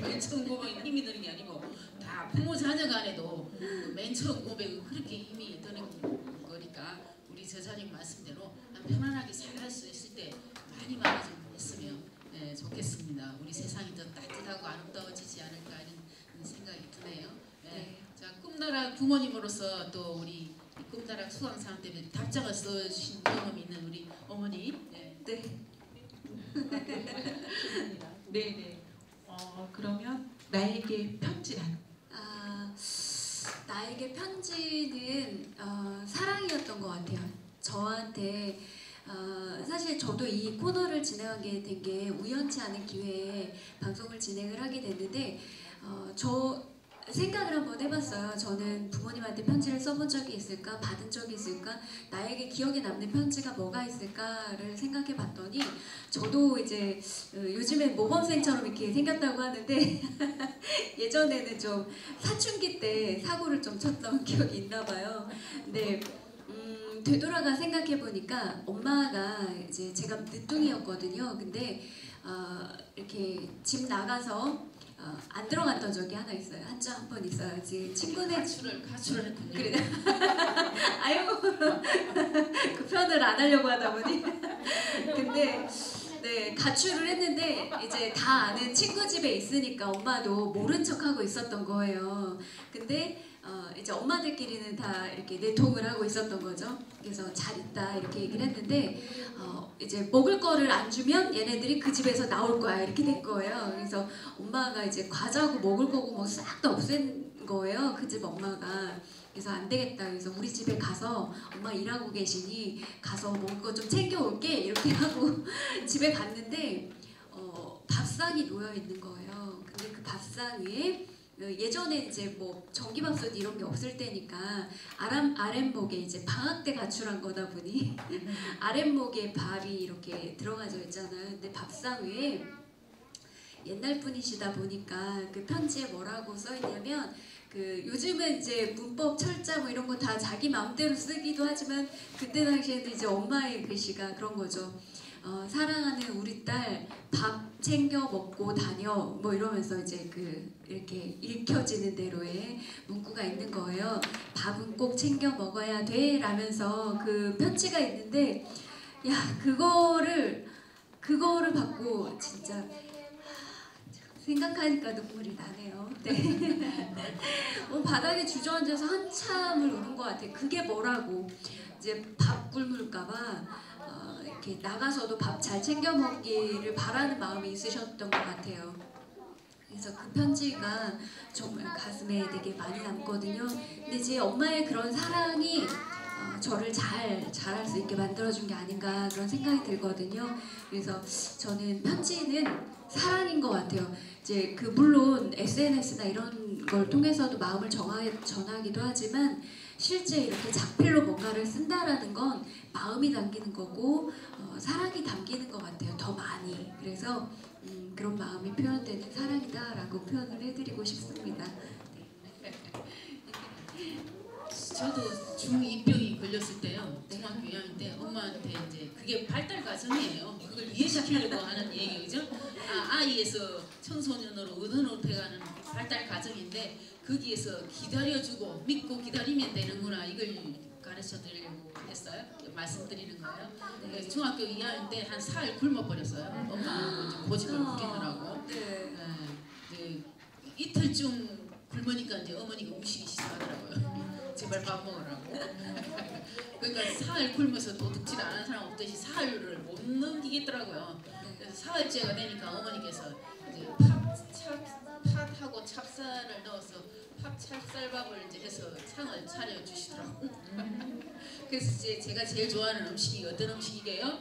맨 처음 고백에 힘이 드는 게 아니고 다 부모 자녀 간에도 맨 처음 고백은 그렇게 힘이 드는 거니까 우리 저자님 말씀대로 편안하게 살아갈 수 있을 때 많이 좀 했으면 좋겠습니다. 우리 세상이 더 따뜻하고 아름다워지지 않을까 하는 생각이 드네요. 자, 꿈나라 부모님으로서 또 우리 꿈나라 수강생 때문에 답장을 써주신 경험이 있는 우리 어머니. 네네. 그러면 나에게 편지란? 나에게 편지는 사랑이었던 것 같아요. 저한테 사실 저도 이 코너를 진행하게 된 게 우연치 않은 기회에 방송을 진행을 하게 됐는데 저 생각을 한번 해봤어요. 저는 부모님한테 편지를 써본 적이 있을까? 받은 적이 있을까? 나에게 기억에 남는 편지가 뭐가 있을까를 생각해 봤더니 저도 이제 요즘엔 모범생처럼 이렇게 생겼다고 하는데 예전에는 좀 사춘기 때 사고를 좀 쳤던 기억이 있나 봐요. 근데 되돌아가 생각해 보니까 엄마가 이제 제가 늦둥이였거든요. 근데 이렇게 집 나가서 안 들어갔던 적이 하나 있어요. 한 번 있어요. 지금 친구네 가출을 했군요. 그래. 아이고 그 표현을 안 하려고 하다 보니. 근데 네 가출을 했는데 이제 다 아는 친구 집에 있으니까 엄마도 모른 척하고 있었던 거예요. 근데 이제 엄마들끼리는 다 이렇게 내통을 하고 있었던 거죠. 그래서 잘 있다 이렇게 얘기를 했는데 이제 먹을 거를 안 주면 얘네들이 그 집에서 나올 거야 이렇게 된 거예요. 그래서 엄마가 이제 과자고 먹을 거고 뭐 싹 다 없앤 거예요. 그 집 엄마가. 그래서 안 되겠다. 그래서 우리 집에 가서 엄마 일하고 계시니 가서 먹을 거 좀 챙겨 올게 이렇게 하고 집에 갔는데 밥상이 놓여 있는 거예요. 근데 그 밥상 위에 예전에 이제 뭐 전기밥솥 이런 게 없을 때니까 아랫목에 이제 방학 때 가출한 거다 보니 아랫목에 밥이 이렇게 들어가져 있잖아요. 근데 밥상 위에 옛날 분이시다 보니까 그 편지에 뭐라고 써 있냐면 요즘은 이제 문법 철자 뭐 이런 거 다 자기 마음대로 쓰기도 하지만 그때 당시에는 이제 엄마의 글씨가 그런 거죠. 사랑하는 우리 딸 밥 챙겨 먹고 다녀 뭐 이러면서 이제 이렇게 읽혀지는 대로의 문구가 있는 거예요. 밥은 꼭 챙겨 먹어야 돼 라면서 그 편지가 있는데 야 그거를 받고 진짜 생각하니까 눈물이 나네요. 네. 바닥에 주저앉아서 한참을 우는 것 같아요. 그게 뭐라고 이제 밥 굶을까봐 이렇게 나가서도 밥 잘 챙겨 먹기를 바라는 마음이 있으셨던 것 같아요. 그래서 그 편지가 정말 가슴에 되게 많이 남거든요. 근데 제 엄마의 그런 사랑이 저를 잘할 수 있게 만들어준 게 아닌가 그런 생각이 들거든요. 그래서 저는 편지는 사랑인 것 같아요. 이제 물론 SNS나 이런 걸 통해서도 마음을 전하기도 하지만 실제 이렇게 작필로 뭔가를 쓴다라는 건 마음이 담기는 거고 사랑이 담기는 것 같아요. 더 많이. 그래서 그런 마음이 표현되는 사랑이다라고 표현을 해드리고 싶습니다. 네. 저도 중2병이 걸렸을 때요. 중학교 2학년 때 엄마한테 이제 그게 발달 과정이에요. 그걸 이해시키려고 하는 얘기죠. 아이에서 청소년으로 어른으로 돼가는 발달 과정인데 거기에서 기다려주고 믿고 기다리면 되는구나 이걸 가르쳐 드리려고 했어요. 말씀드리는 거예요. 네. 중학교 2학년 때 한 사흘 굶어버렸어요. 엄마하고 고집을 부리느라고. 네. 네. 이틀쯤 굶으니까 이제 어머니가 우시기 시작하더라고요. 제발 밥 먹으라고. 그러니까 사흘 굶어서 도둑질 안 하는 사람 없듯이 사흘을 못 넘기겠더라고요. 그래서 사흘째가 되니까 어머니께서 이제 팥하고 찹쌀을 넣어서 찹쌀밥을 이제 해서 상을 차려 주시더라고요. 그래서 이제 제가 제일 좋아하는 음식이 어떤 음식이게요?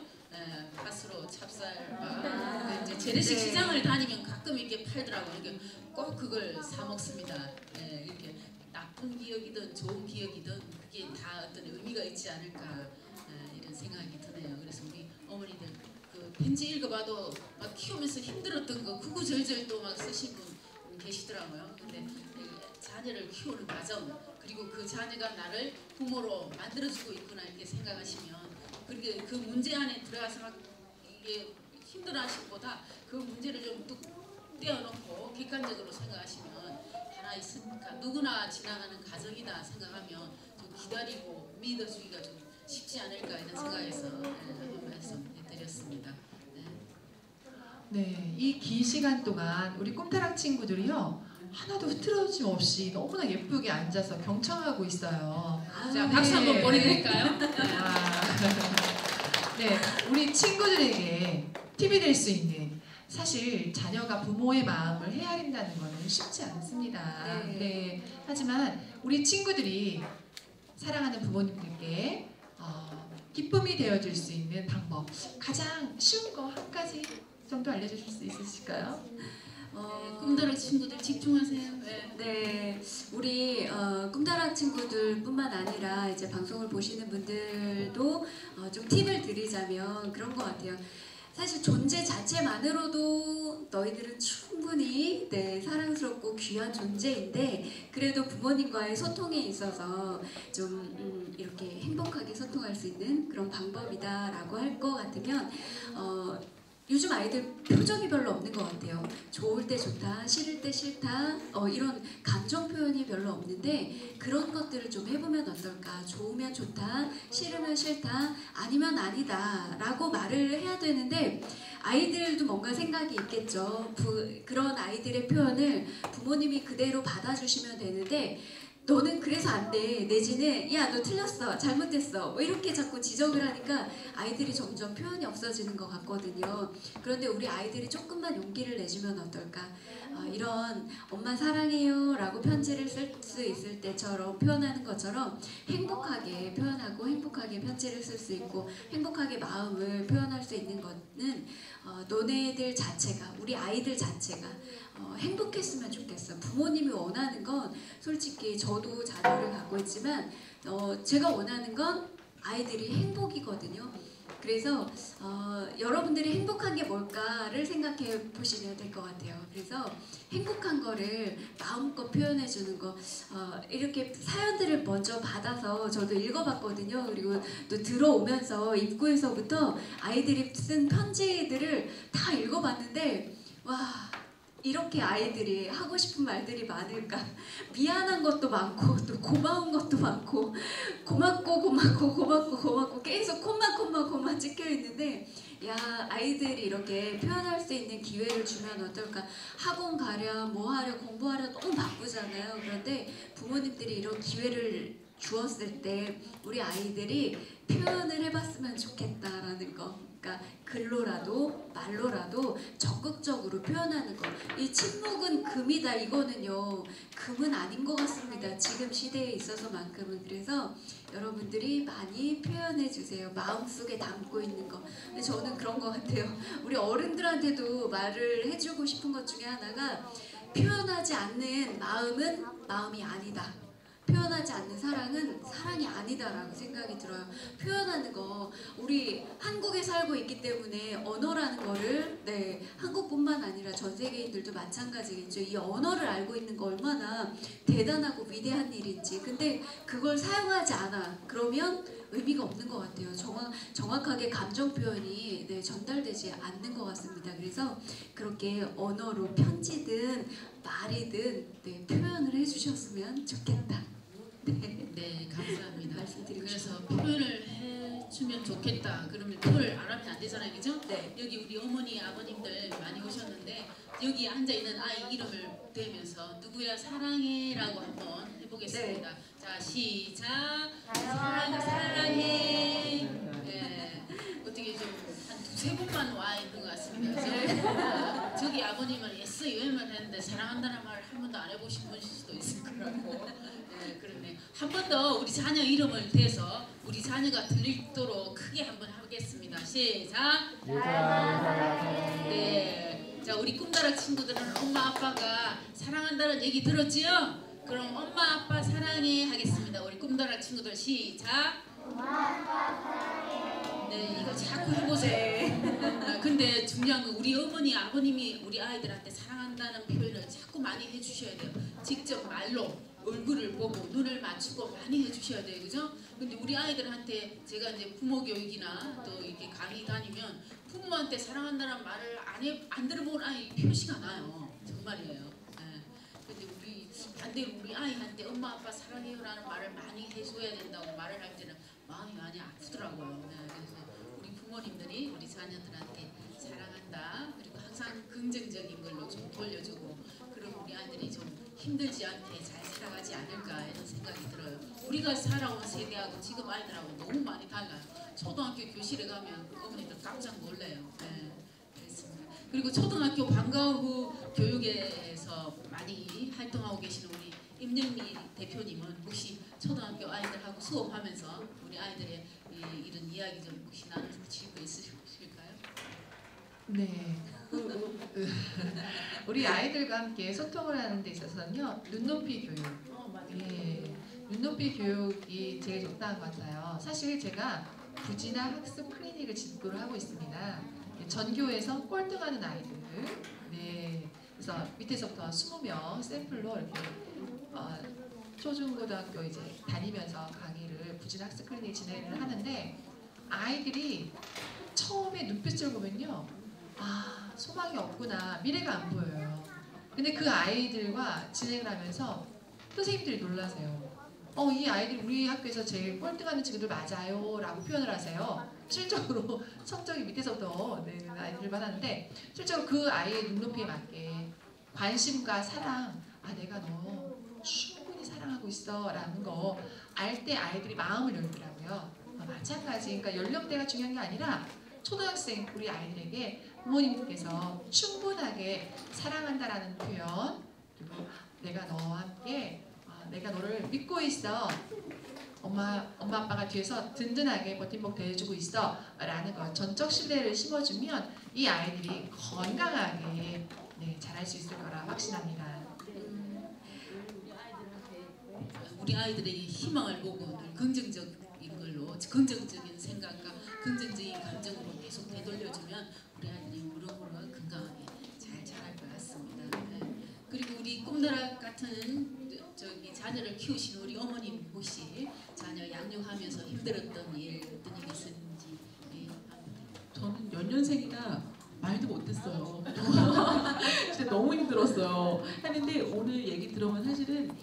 팥으로 찹쌀밥. 이제 재래식 시장을 다니면 가끔 이렇게 팔더라고요. 이렇게 꼭 그걸 사 먹습니다. 이렇게 나쁜 기억이든 좋은 기억이든 그게 다 어떤 의미가 있지 않을까 이런 생각이 드네요. 그래서 우리 어머니들 그 편지 읽어봐도 막 키우면서 힘들었던 거 구구절절 또 막 쓰신 분 계시더라고요. 근데 자녀를 키우는 과정 그리고 그 자녀가 나를 부모로 만들어주고 있구나 이렇게 생각하시면 그렇게 그 문제 안에 들어가서 막 이게 힘들어하실 보다 그 문제를 좀 뚝 떼어놓고 객관적으로 생각하시면 하나 있으니까 누구나 지나가는 과정이다 생각하면 좀 기다리고 믿어주기가 좀 쉽지 않을까 이런 생각에서 한번 말씀드렸습니다. 네, 이 긴 시간 동안 우리 꿈타락 친구들이요 하나도 흐트러짐 없이 너무나 예쁘게 앉아서 경청하고 있어요. 자, 박수 한번 보내드릴까요? 네, 우리 친구들에게 팁이 될 수 있는 사실 자녀가 부모의 마음을 헤아린다는 것은 쉽지 않습니다. 네, 하지만 우리 친구들이 사랑하는 부모님들께 기쁨이 되어줄 수 있는 방법 가장 쉬운 거 한 가지 정도 알려주실 수 있으실까요? 꿈다락 친구들 집중하세요. 네, 우리 꿈다락 친구들뿐만 아니라 이제 방송을 보시는 분들도 좀 팁을 드리자면 그런 것 같아요. 사실 존재 자체만으로도 너희들은 충분히 사랑스럽고 귀한 존재인데 그래도 부모님과의 소통에 있어서 좀 이렇게 행복하게 소통할 수 있는 그런 방법이다라고 할 것 같으면 요즘 아이들 표정이 별로 없는 것 같아요. 좋을 때 좋다, 싫을 때 싫다 이런 감정 표현이 별로 없는데 그런 것들을 좀 해보면 어떨까. 좋으면 좋다, 싫으면 싫다, 아니면 아니다 라고 말을 해야 되는데 아이들도 뭔가 생각이 있겠죠. 그런 아이들의 표현을 부모님이 그대로 받아주시면 되는데 너는 그래서 안 돼. 내지는 야 너 틀렸어. 잘못했어. 뭐 이렇게 자꾸 지적을 하니까 아이들이 점점 표현이 없어지는 것 같거든요. 그런데 우리 아이들이 조금만 용기를 내주면 어떨까. 이런 엄마 사랑해요 라고 편지를 쓸 수 있을 때처럼 표현하는 것처럼 행복하게 표현하고 행복하게 편지를 쓸 수 있고 행복하게 마음을 표현할 수 있는 것은 너네들 자체가 우리 아이들 자체가 행복했으면 좋겠어. 부모님이 원하는 건 솔직히 저도 자녀를 갖고 있지만 제가 원하는 건 아이들이 행복이거든요. 그래서 여러분들이 행복한 게 뭘까를 생각해 보시면 될 것 같아요. 그래서 행복한 거를 마음껏 표현해 주는 거 이렇게 사연들을 먼저 받아서 저도 읽어봤거든요. 그리고 또 들어오면서 입구에서부터 아이들이 쓴 편지들을 다 읽어봤는데 와 이렇게 아이들이 하고 싶은 말들이 많을까. 미안한 것도 많고 또 고마운 것도 많고 고맙고 계속 콤마 찍혀 있는데 야 아이들이 이렇게 표현할 수 있는 기회를 주면 어떨까. 학원 가랴 뭐 하랴 공부하랴 너무 바쁘잖아요. 그런데 부모님들이 이런 기회를 주었을 때 우리 아이들이 표현을 해봤으면 좋겠다라는 거. 그러니까 글로라도 말로라도 적극적으로 표현하는 거. 이 침묵은 금이다. 이거는요 금은 아닌 것 같습니다. 지금 시대에 있어서만큼은. 그래서 여러분들이 많이 표현해 주세요. 마음속에 담고 있는 거. 근데 저는 그런 것 같아요. 우리 어른들한테도 말을 해주고 싶은 것 중에 하나가 표현하지 않는 마음은 마음이 아니다. 표현하지 않는 사랑은 사랑이 아니다라고 생각이 들어요. 표현하는 거 우리 한국에 살고 있기 때문에 언어라는 거를 한국뿐만 아니라 전 세계인들도 마찬가지겠죠. 이 언어를 알고 있는 거 얼마나 대단하고 위대한 일인지. 근데 그걸 사용하지 않아. 그러면 의미가 없는 것 같아요. 정확하게 감정 표현이 전달되지 않는 것 같습니다. 그래서 그렇게 언어로 편지든 말이든 표현을 해주셨으면 좋겠다. 네, 감사합니다. 말씀드리고 그래서 표현을 해주면 좋겠다. 그러면 표현을 안 하면 안 되잖아요, 그죠? 네. 여기 우리 어머니, 아버님들 많이 오셨는데 여기 앉아 있는 아이 이름을 대면서 누구야 사랑해라고 한번 해보겠습니다. 네. 자, 시작. 사랑해. 네. 어떻게 좀 한 두세 번만 와 있는 것 같습니다. 그죠? 저기 아버님은 SUM을 했는데 사랑한다는 말을 한 번도 안 해보신 분일 수도 있을 거라고. 네, 그러네. 한 번 더 우리 자녀 이름을 대서 우리 자녀가 들리도록 크게 한번 하겠습니다. 시작. 네. 자, 우리 꿈다락 친구들은 엄마 아빠가 사랑한다는 얘기 들었지요? 그럼 엄마 아빠 사랑해 하겠습니다. 우리 꿈다락 친구들 시작. 네, 이거 자꾸 해보세요. 근데 중요한 건 우리 어머니, 아버님이 우리 아이들한테 사랑한다는 표현을 자꾸 많이 해주셔야 돼요. 직접 말로 얼굴을 보고 눈을 맞추고 많이 해주셔야 돼요, 그죠? 근데 우리 아이들한테 제가 이제 부모 교육이나 또 이렇게 강의 다니면 부모한테 사랑한다는 말을 안 들어본 아이 표시가 나요. 정말이에요. 네. 근데 반대로 우리 아이한테 엄마 아빠 사랑해요라는 말을 많이 해줘야 된다고 말을 할 때는 마음이 많이 아프더라고요. 네. 그래서 우리 부모님들이 우리 자녀들한테 사랑한다, 그리고 항상 긍정적인 걸로 좀 돌려주고, 그럼 우리 아이들이 좀 힘들지 않게 잘 살아가지 않을까 이런 생각이 들어요. 우리가 살아온 세대하고 지금 아이들하고 너무 많이 달라요. 초등학교 교실에 가면 어머니들 깜짝 놀래요. 네, 그렇습니다. 그리고 초등학교 방과 후 교육에서 많이 활동하고 계시는 우리 임영미 대표님은 혹시 초등학교 아이들하고 수업하면서 우리 아이들의 이런 이야기 좀 혹시 나누실 거 있으실까요? 네. 우리 아이들과 함께 소통을 하는 데 있어서는요, 눈높이 교육. 예, 눈높이 교육이 제일 적당한 것 같아요. 사실 제가 부진학 학습 클리닉을 진도를 하고 있습니다. 전교에서 꼴등하는 아이들, 네, 그래서 밑에서부터 20명 샘플로 이렇게 초중고등학교 이제 다니면서 강의를 부진학 학습 클리닉 진행을 하는데, 아이들이 처음에 눈빛을 보면요, 아, 소망이 없구나, 미래가 안 보여요. 근데 그 아이들과 진행을 하면서 선생님들이 놀라세요. 이 아이들이 우리 학교에서 제일 꼴등하는 친구들 맞아요 라고 표현을 하세요. 실적으로 성적이 밑에서부터 내는 아이들을 받았는데, 실제로 그 아이의 눈높이에 맞게 관심과 사랑, 아, 내가 너 충분히 사랑하고 있어 라는 거 알 때 아이들이 마음을 열더라고요. 마찬가지, 그러니까 연령대가 중요한 게 아니라 초등학생 우리 아이들에게 부모님께서 충분하게 사랑한다라는 표현, 그리고 내가 너와 함께, 내가 너를 믿고 있어, 엄마 아빠가 뒤에서 든든하게 버팀목 대해주고 있어 라는 거, 전적 신뢰를 심어주면 이 아이들이 건강하게 자랄 수 있을 거라 확신합니다. 우리 아이들에게 희망을 보고 늘 긍정적인 걸로, 긍정적인 생각과 긍정적인 감정으로 계속 되돌려주면 우리 아이들이 무럭무럭 건강하게 잘 자랄 것 같습니다. 네. 그리고 우리 꿈다락 같은 자녀를 키우시는 우리 어머님 혹시 자녀 양육하면서 힘들었던 일 어떤 일이 있었는지. 네. 저는 연년생이라 말도 못했어요. 진짜 너무 힘들었어요. 하는데 오늘 얘기 들어보면 사실은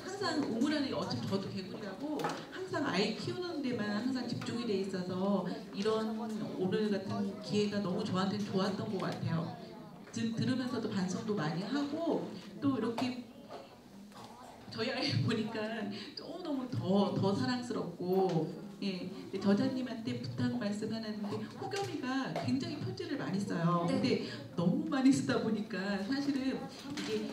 항상 우물 안에, 어차피 저도 개구리라고 항상 아이 키우는 데만 항상 집중이 돼 있어서 이런 오늘 같은 기회가 너무 저한테는 좋았던 것 같아요. 들으면서도 반성도 많이 하고, 또 이렇게 저희 아이 보니까 너무 더 사랑스럽고, 예, 저자님한테 부탁 말씀 하나 했는데, 호겸이가 굉장히 편지를 많이 써요. 근데 너무 많이 쓰다 보니까 사실은 이게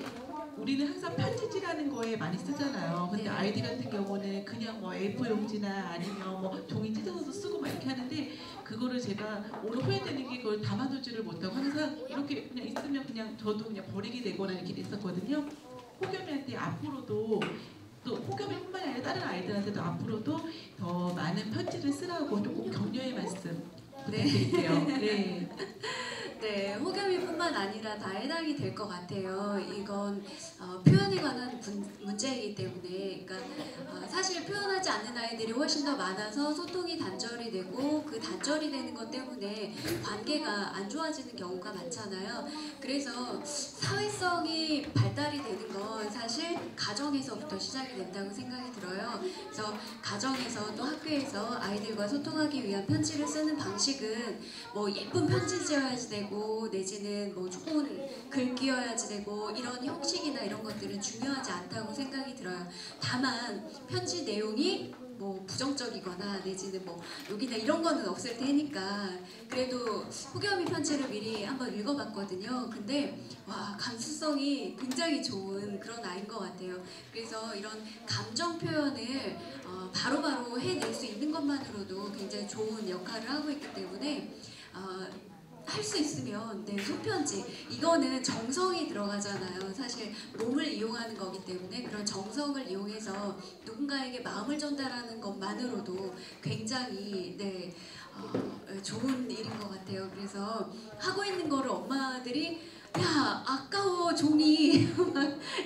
우리는 항상 편지지라는 거에 많이 쓰잖아요. 근데 아이들 같은 경우는 그냥 뭐 A4 용지나 아니면 뭐 종이 찢어서 쓰고 막 이렇게 하는데, 그거를 제가 오늘 후회되는 게 그걸 담아두지를 못하고 항상 이렇게 그냥 있으면 그냥 저도 그냥 버리게 되거나 이렇게 됐었거든요. 호겸이한테 앞으로도 또 호겸이뿐만 아니라 다른 아이들한테도 앞으로도 더 많은 편지를 쓰라고 조금 격려의 말씀 부탁드릴게요. 네. 네, 호겸이뿐만 아니라 다 해당이 될 것 같아요. 이건 표현에 관한 문제이기 때문에, 그러니까 사실 표현하지 않는 아이들이 훨씬 더 많아서 소통이 단절이 되고 그 단절이 되는 것 때문에 관계가 안 좋아지는 경우가 많잖아요. 그래서 사회성이 발달이 되는 건 사실 가정에서부터 시작이 된다고 생각이 들어요. 그래서 가정에서 또 학교에서 아이들과 소통하기 위한 편지를 쓰는 방식은 뭐 예쁜 편지 지어야지 되고 내지는 뭐 좋은 글 끼워야지 되고 이런 형식이나 이런 것들은 중요하지 않다고 생각이 들어요. 다만 편지 내용이 뭐 부정적이거나 내지는 뭐 여기나 이런 거는 없을 테니까 그래도 호겸이 편지를 미리 한번 읽어봤거든요. 근데 와, 감수성이 굉장히 좋은 그런 아이인 것 같아요. 그래서 이런 감정 표현을 바로바로 해낼 수 있는 것만으로도 굉장히 좋은 역할을 하고 있기 때문에 할 수 있으면 네, 손편지 이거는 정성이 들어가잖아요. 사실 몸을 이용하는 거기 때문에 그런 정성을 이용해서 누군가에게 마음을 전달하는 것만으로도 굉장히 네, 좋은 일인 것 같아요. 그래서 하고 있는 거를 엄마들이 야 아까워 종이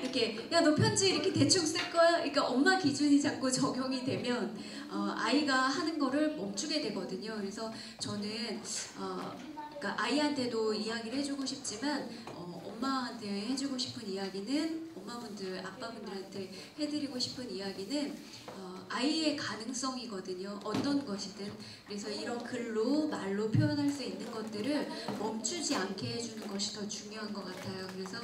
이렇게 야 너 편지 이렇게 대충 쓸 거야? 그러니까 엄마 기준이 자꾸 적용이 되면 아이가 하는 거를 멈추게 되거든요. 그래서 저는 그러니까 아이한테도 이야기를 해주고 싶지만 엄마한테 해주고 싶은 이야기는 엄마분들, 아빠분들한테 해드리고 싶은 이야기는 아이의 가능성이거든요. 어떤 것이든. 그래서 이런 글로 말로 표현할 수 있는 것들을 멈추지 않게 해주는 것이 더 중요한 것 같아요. 그래서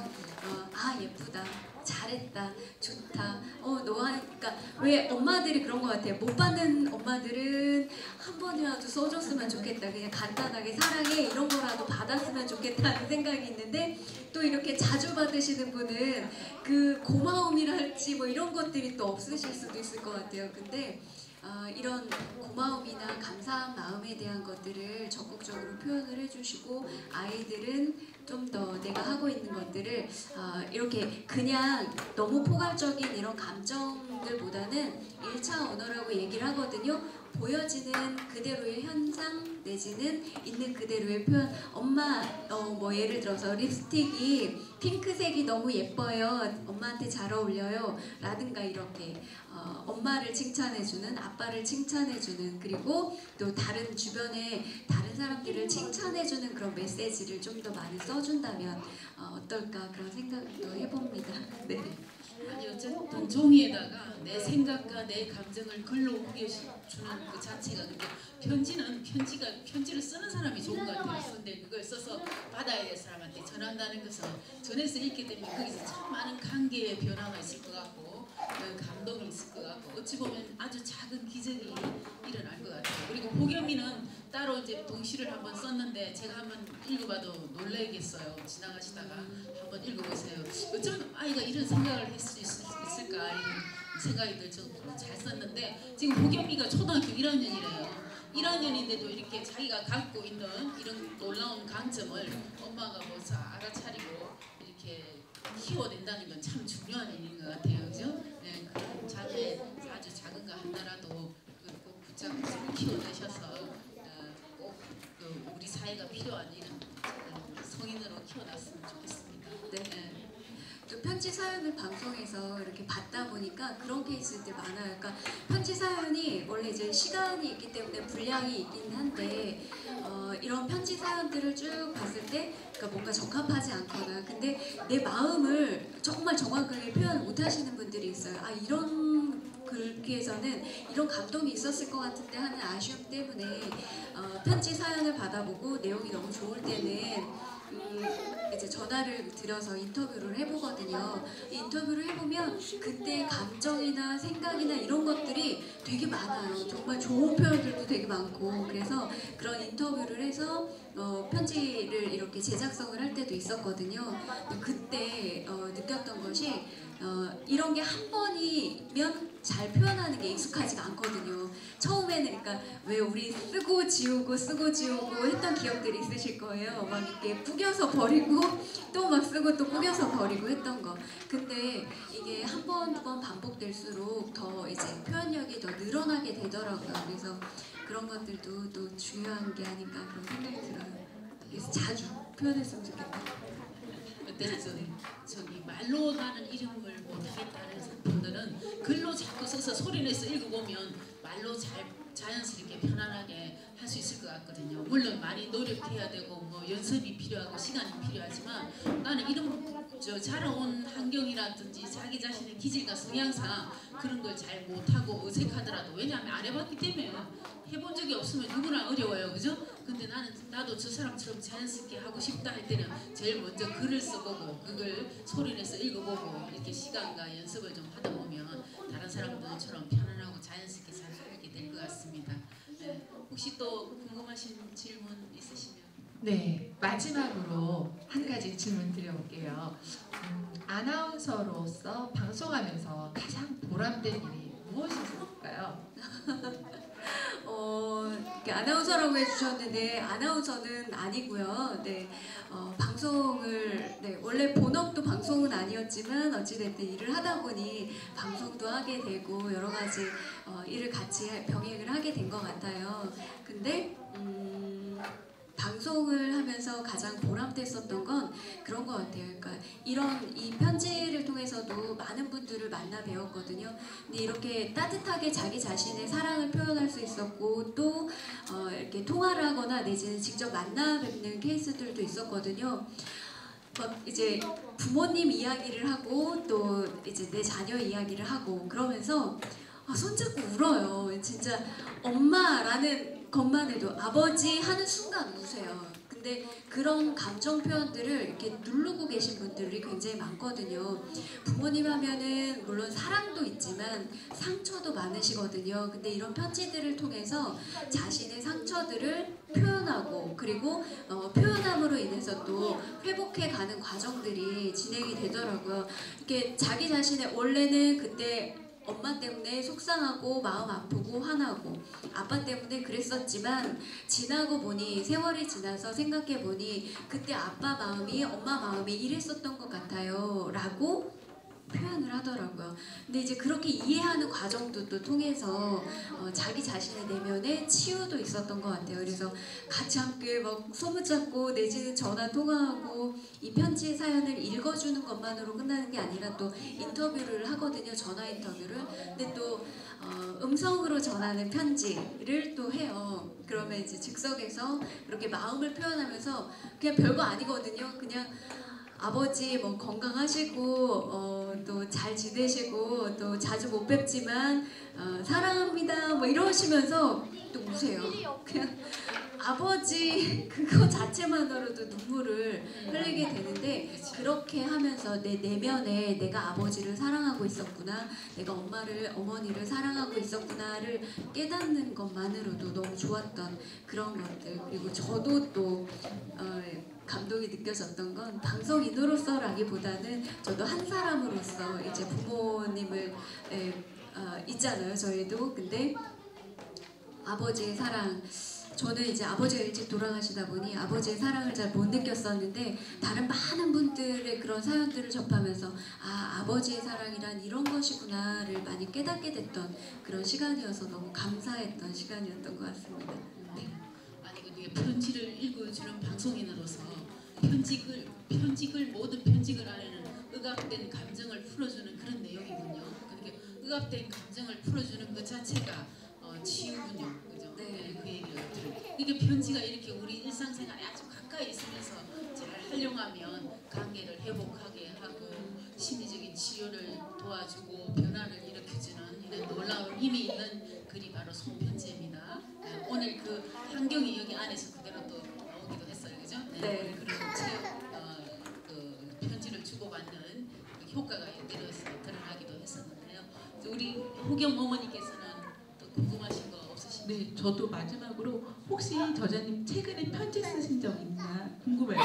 아 예쁘다, 잘했다, 좋다. 그러니까 왜 엄마들이 그런 것 같아요. 못 받는 엄마들은 한 번이라도 써줬으면 좋겠다. 그냥 간단하게 사랑해 이런 거라도 받았으면 좋겠다는 생각이 있는데 또 이렇게 자주 받으시는 분은 그 고마움이랄지 뭐 이런 것들이 또 없으실 수도 있을 것 같아요. 근데 이런 고마움이나 감사한 마음에 대한 것들을 적극적으로 표현을 해주시고 아이들은 좀 더 내가 하고 있는 것들을 이렇게 그냥 너무 포괄적인 이런 감정들보다는 1차 언어라고 얘기를 하거든요. 보여지는 그대로의 현상 내지는 있는 그대로의 표현. 엄마 뭐 예를 들어서 립스틱이 핑크색이 너무 예뻐요. 엄마한테 잘 어울려요. 라든가 이렇게 엄마를 칭찬해주는, 아빠를 칭찬해주는, 그리고 또 다른 주변에 다른 사람들을 칭찬해주는 그런 메시지를 좀 더 많이 써준다면 어떨까 그런 생각도 해봅니다. 네. 아니 어쨌든 종이에다가 내 생각과 내 감정을 글로 옮겨주는 그 자체가 근데 편지를 쓰는 사람이 좋은 것 같아요. 근데 그걸 써서 받아야 될 사람한테 전한다는 것은 전해서 읽게 되면 거기서 참 많은 관계의 변화가 있을 것 같고 감동이 있을 것 같고 어찌 보면 아주 작은 기적이 일어날 것 같아요. 그리고 호겸이는 따로 이제 동시를 한번 썼는데 제가 한번 읽어봐도 놀라겠어요. 지나가시다가 한번 읽어보세요. 어쩌면 아이가 이런 생각을 할 수 있을까 이런 생각이 들 정도로 잘 썼는데 지금 호겸이가 초등학교 1학년이래요. 1학년인데도 이렇게 자기가 갖고 있는 이런 놀라운 강점을 엄마가 뭐 알아차리고 이렇게 키워낸다는 건 참 중요한 일인 것 같아요. 그죠? 네, 그런 자녀의 아주 작은 거 하나라도 꼭 붙잡고 키워내셔서 꼭 우리 사회가 필요한 이런 성인으로 키워놨으면 좋겠습니다. 네. 또 편지 사연을 방송에서 이렇게 받다 보니까 그런 케이스들 많아요. 그러니까 편지 사연이 원래 이제 시간이 있기 때문에 분량이 있긴 한데 이런 편지 사연들을 쭉 봤을 때 그러니까 뭔가 적합하지 않거나 근데 내 마음을 정말 정확하게 표현 못 하시는 분들이 있어요. 아 이런 글귀에서는 이런 감동이 있었을 것 같은데 하는 아쉬움 때문에 편지 사연을 받아보고 내용이 너무 좋을 때는 이제 전화를 드려서 인터뷰를 해보거든요. 인터뷰를 해보면 그때 감정이나 생각이나 이런 것들이 되게 많아요. 정말 좋은 표현들도 되게 많고 그래서 그런 인터뷰를 해서 편지를 이렇게 제작성을 할 때도 있었거든요. 그때 느꼈던 것이 이런 게 한 번이면 잘 표현하는 게 익숙하지가 않거든요. 처음에는 그러니까 왜 우리 쓰고 지우고 했던 기억들이 있으실 거예요. 막 이렇게 구겨서 버리고 또 막 쓰고 또 구겨서 버리고 했던 거. 근데 이게 한 번, 두 번 반복될수록 더 이제 표현력이 더 늘어나게 되더라고요. 그래서 그런 것들도 또 중요한 게 아닌가 그런 생각이 들어요. 그래서 자주 표현했으면 좋겠다. 그때는 저기 말로 나는 이름을 못하겠다는 분들은 글로 자꾸 써서 소리내서 읽어보면 말로 자연스럽게 편안하게 할 수 있을 것 같거든요. 물론 많이 노력해야 되고 뭐 연습이 필요하고 시간이 필요하지만 나는 이런 자라온 환경이라든지 자기 자신의 기질과 성향상 그런 걸 잘 못하고 어색하더라도 왜냐하면 안 해봤기 때문에 해본 적이 없으면 누구나 어려워요. 그죠? 근데 나도 저 사람처럼 자연스럽게 하고 싶다 할 때는 제일 먼저 글을 써보고 그걸 소리내서 읽어보고 이렇게 시간과 연습을 좀 하다 보면 다른 사람들처럼 편안하고 자연스럽게 잘 하게 될 것 같습니다. 네. 혹시 또 궁금하신 질문 있으시면? 네, 마지막으로 한 가지 질문 드려볼게요. 아나운서로서 방송하면서 가장 보람된 일이 무엇일까요? 이렇게 아나운서라고 해주셨는데 아나운서는 아니고요. 네, 방송을 원래 본업도 방송은 아니었지만 어찌됐든 일을 하다 보니 방송도 하게 되고 여러 가지 일을 같이 병행을 하게 된 것 같아요. 근데 방송을 하면서 가장 보람됐었던 건 그런 것 같아요. 그러니까 이 편지를 통해서도 많은 분들을 만나 배웠거든요. 근데 이렇게 따뜻하게 자기 자신의 사랑을 표현할 수 있었고 또 이렇게 통화를 하거나 내지는 직접 만나 뵙는 케이스들도 있었거든요. 막 이제 부모님 이야기를 하고 또 이제 내 자녀 이야기를 하고 그러면서 손잡고 울어요. 진짜 엄마라는 것만 해도 아버지 하는 순간 우세요. 근데 그런 감정 표현들을 이렇게 누르고 계신 분들이 굉장히 많거든요. 부모님 하면은 물론 사랑도 있지만 상처도 많으시거든요. 근데 이런 편지들을 통해서 자신의 상처들을 표현하고 그리고 표현함으로 인해서 또 회복해 가는 과정들이 진행이 되더라고요. 이렇게 자기 자신의 원래는 그때 엄마 때문에 속상하고 마음 아프고 화나고 아빠 때문에 그랬었지만 지나고 보니 세월이 지나서 생각해 보니 그때 아빠 마음이 엄마 마음이 이랬었던 것 같아요 라고 표현을 하더라고요. 근데 이제 그렇게 이해하는 과정도 또 통해서 자기 자신의 내면에 치유도 있었던 것 같아요. 그래서 같이 함께 막 소문잡고 내지는 전화 통화하고 이 편지 사연을 읽어주는 것만으로 끝나는 게 아니라 또 인터뷰를 하거든요. 전화 인터뷰를. 근데 또 음성으로 전하는 편지를 또 해요. 그러면 이제 즉석에서 그렇게 마음을 표현하면서 그냥 별거 아니거든요. 그냥 아버지 뭐 건강하시고 또 잘 지내시고 또 자주 못 뵙지만 사랑합니다 뭐 이러시면서 또 우세요. 그냥 아버지 그거 자체만으로도 눈물을 흘리게 되는데 그렇게 하면서 내 내면에 내가 아버지를 사랑하고 있었구나, 내가 어머니를 사랑하고 있었구나를 깨닫는 것만으로도 너무 좋았던 그런 것들. 그리고 저도 또 감동이 느껴졌던 건 방송인으로서라기보다는 저도 한 사람으로서 이제 부모님을 있잖아요 저희도. 근데 아버지의 사랑, 저는 이제 아버지가 일찍 돌아가시다 보니 아버지의 사랑을 잘 못 느꼈었는데 다른 많은 분들의 그런 사연들을 접하면서 아버지의 사랑이란 이런 것이구나를 많이 깨닫게 됐던 그런 시간이어서 너무 감사했던 시간이었던 것 같습니다. 네. 아니 근데 편지를 읽어주는 방송인으로서 편지글 모든 편지글 안에는 억압된 감정을 풀어주는 그런 내용이군요. 그러니까 억압된 감정을 풀어주는 것 자체가 치유군요. 그죠? 네. 그 얘기를 들어요. 이게 편지가 이렇게 우리 일상생활에 아주 가까이 있으면서 잘 활용하면 관계를 회복하게 하고 심리적인 치유를 도와주고 변화를 일으켜주는 이런 놀라운 힘이 있는 글이 바로 손편지입니다. 네. 오늘 그 환경이 여기 안에서 그대로 또 나오기도 했어요. 그죠? 네. 그리고 그 편지를 주고받는 그 효과가 이대로서 드러나기도 했었는데요. 우리 호경 어머니께서는 궁금하신 거 없으신가요? 네, 저도 마지막으로 혹시 저자님 최근에 편지 쓰신 적 있나 궁금해요.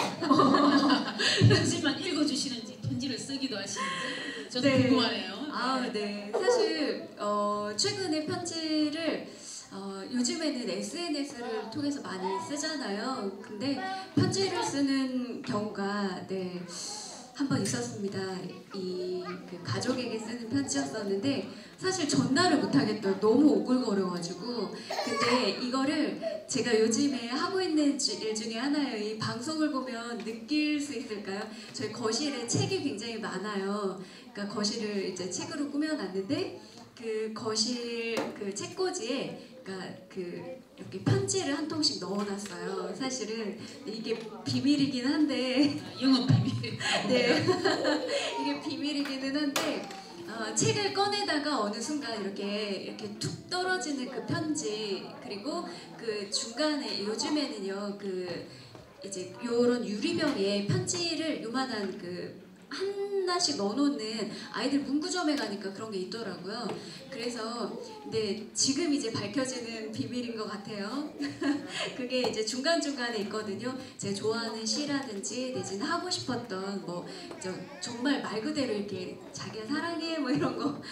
편지만 읽어주시는지 편지를 쓰기도 하시는지 저도 네. 궁금하네요. 아, 네. 사실 최근에 편지를 요즘에는 SNS를 통해서 많이 쓰잖아요. 근데 편지를 쓰는 경우가 한 번 있었습니다. 그 가족에게 쓰는 편지였었는데 사실 전달을 못하겠더라고요. 너무 오글거려가지고. 근데 이거를 제가 요즘에 하고 있는 일 중에 하나예요. 이 방송을 보면 느낄 수 있을까요? 저희 거실에 책이 굉장히 많아요. 그러니까 거실을 이제 책으로 꾸며놨는데 그 거실 그 책꽂이에 그러니까 이렇게 편지를 한 통씩 넣어놨어요. 사실은 이게 비밀이긴 한데 영업 비밀. 네 이게 비밀이기는 한데 책을 꺼내다가 어느 순간 이렇게 툭 떨어지는 그 편지 그리고 그 중간에 요즘에는요 그 이제 요런 유리병에 편지를 요만한 하나씩 넣어놓는 아이들 문구점에 가니까 그런 게 있더라고요. 그래서 근데 지금 이제 밝혀지는 비밀인 것 같아요. 그게 이제 중간중간에 있거든요. 제가 좋아하는 시라든지 내지는 하고 싶었던 정말 말 그대로 이렇게 자기야 사랑해 뭐 이런 거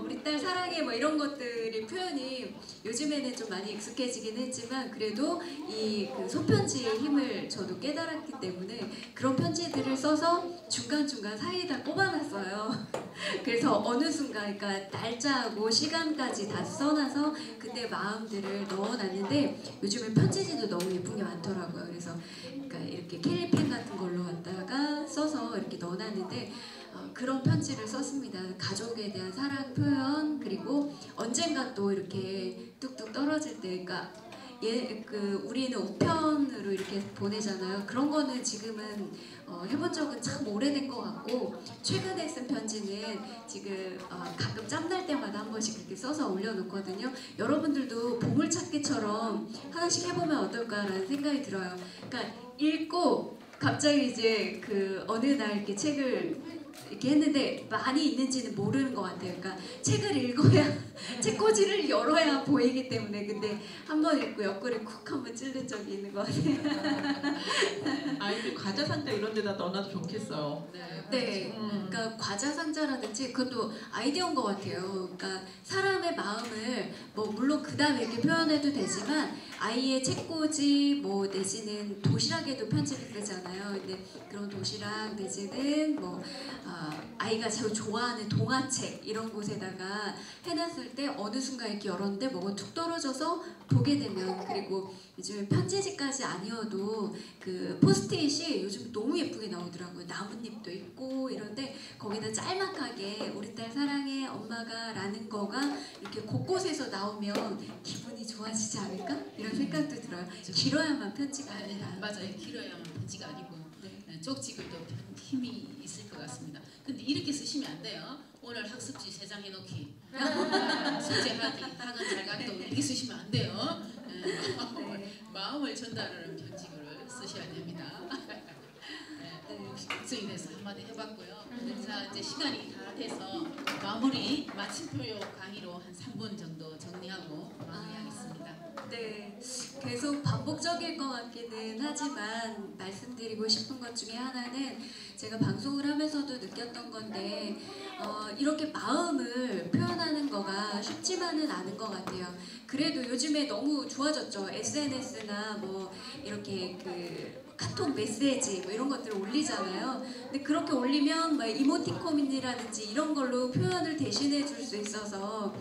우리 딸 사랑해 뭐 이런 것들이 표현이 요즘에는 좀 많이 익숙해지긴 했지만 그래도 그 손편지의 힘을 저도 깨달았기 때문에 그런 편지들을 써서 중간중간 사이에다 꼽아놨어요. 그래서 어느 순간 그러니까 날짜하고 시간까지 다 써놔서 그때 마음들을 넣어놨는데 요즘에 편지지도 너무 예쁜 게 많더라고요. 그래서 그러니까 이렇게 캘리펜 같은 걸로 갖다가 써서 이렇게 넣어놨는데 그런 편지를 썼습니다. 가족에 대한 사랑 표현 그리고 언젠가 또 이렇게 뚝뚝 떨어질 때 그러니까 우리는 우편으로 이렇게 보내잖아요. 그런 거는 지금은 해본 적은 참 오래된 것 같고 최근에 쓴 편지는 지금 가끔 짬날 때마다 한 번씩 그렇게 써서 올려놓거든요. 여러분들도 보물찾기처럼 하나씩 해보면 어떨까라는 생각이 들어요. 그러니까 읽고 갑자기 이제 어느 날 이렇게 책을 이렇게 했는데 많이 있는지는 모르는 것 같아요. 그러니까 책을 읽어야 책꽂이를 열어야 보이기 때문에 근데 한 번 읽고 옆구리 쿡 한번 찔린 적이 있는 것 같아요. 아이들 과자 상자 이런 데다 넣어놔도 좋겠어요. 네, 그러니까 과자 상자라든지 그것도 아이디어인 것 같아요. 그러니까 사람의 마음을 물론 그 다음에 이렇게 표현해도 되지만 아이의 책꽂이 내지는 도시락에도 편지를 쓰잖아요. 근데 그런 도시락 내지는 아이가 제일 좋아하는 동화책 이런 곳에다가 해놨을 때 어느 순간 이렇게 열었는데 뭐가 툭 떨어져서 보게 되면 그리고 요즘에 편지지까지 아니어도 그 포스트잇이 요즘 너무 예쁘게 나오더라고요. 나뭇잎도 있고 이런데 거기다 짤막하게 우리 딸 사랑해 엄마가 라는 거가 이렇게 곳곳에서 나오면 기분이 좋아지지 않을까? 이런 생각도 들어요. 길어야만 편지가 아니라 맞아요. 길어야만 편지가 아니고 쪽지글도 힘이 있을 것 같습니다. 근데 이렇게 쓰시면 안 돼요. 오늘 학습지 3장 해놓기 숙제하기 학원 잘 갔다 오기 이렇게 쓰시면 안 돼요. 마음을 전달하는 편지글을 쓰셔야 됩니다. 걱정이 돼서 한마디 해봤고요. 자 이제 시간이 다 돼서 마무리 마침표 강의로 한 3분 정도 정리하고 마무리하겠습니다. 네, 계속 반복적일 것 같기는 하지만 말씀드리고 싶은 것 중에 하나는 제가 방송을 하면서도 느꼈던 건데 이렇게 마음을 표현하는 거가 쉽지만은 않은 것 같아요. 그래도 요즘에 너무 좋아졌죠. SNS나 이렇게 카톡 메시지 이런 것들을 올리잖아요. 근데 그렇게 올리면 이모티콘이라든지 이런 걸로 표현을 대신해 줄 수 있어서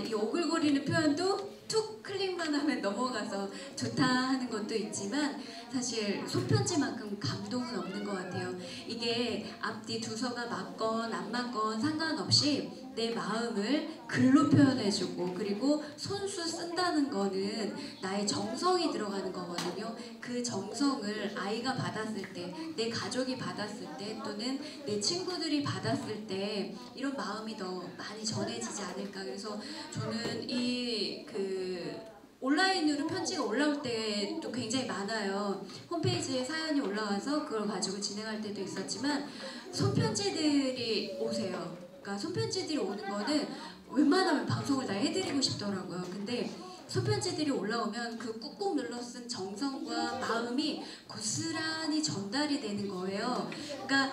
이 오글거리는 표현도 툭 클릭만 하면 넘어가서 좋다 하는 것도 있지만 사실 손편지만큼 감동은 없는 것 같아요. 이게 앞뒤 두서가 맞건 안 맞건 상관없이 내 마음을 글로 표현해주고 그리고 손수 쓴다는 거는 나의 정성이 들어가는 거거든요. 그 정성을 아이가 받았을 때, 내 가족이 받았을 때 또는 내 친구들이 받았을 때 이런 마음이 더 많이 전해지지 않을까. 그래서 저는 온라인으로 편지가 올라올 때도 굉장히 많아요. 홈페이지에 사연이 올라와서 그걸 가지고 진행할 때도 있었지만 손편지들이 오세요. 그러니까 손편지들이 오는 거는 웬만하면 방송을 다 해드리고 싶더라고요. 근데 손편지들이 올라오면 그 꾹꾹 눌러 쓴 정성과 마음이 고스란히 전달이 되는 거예요. 그러니까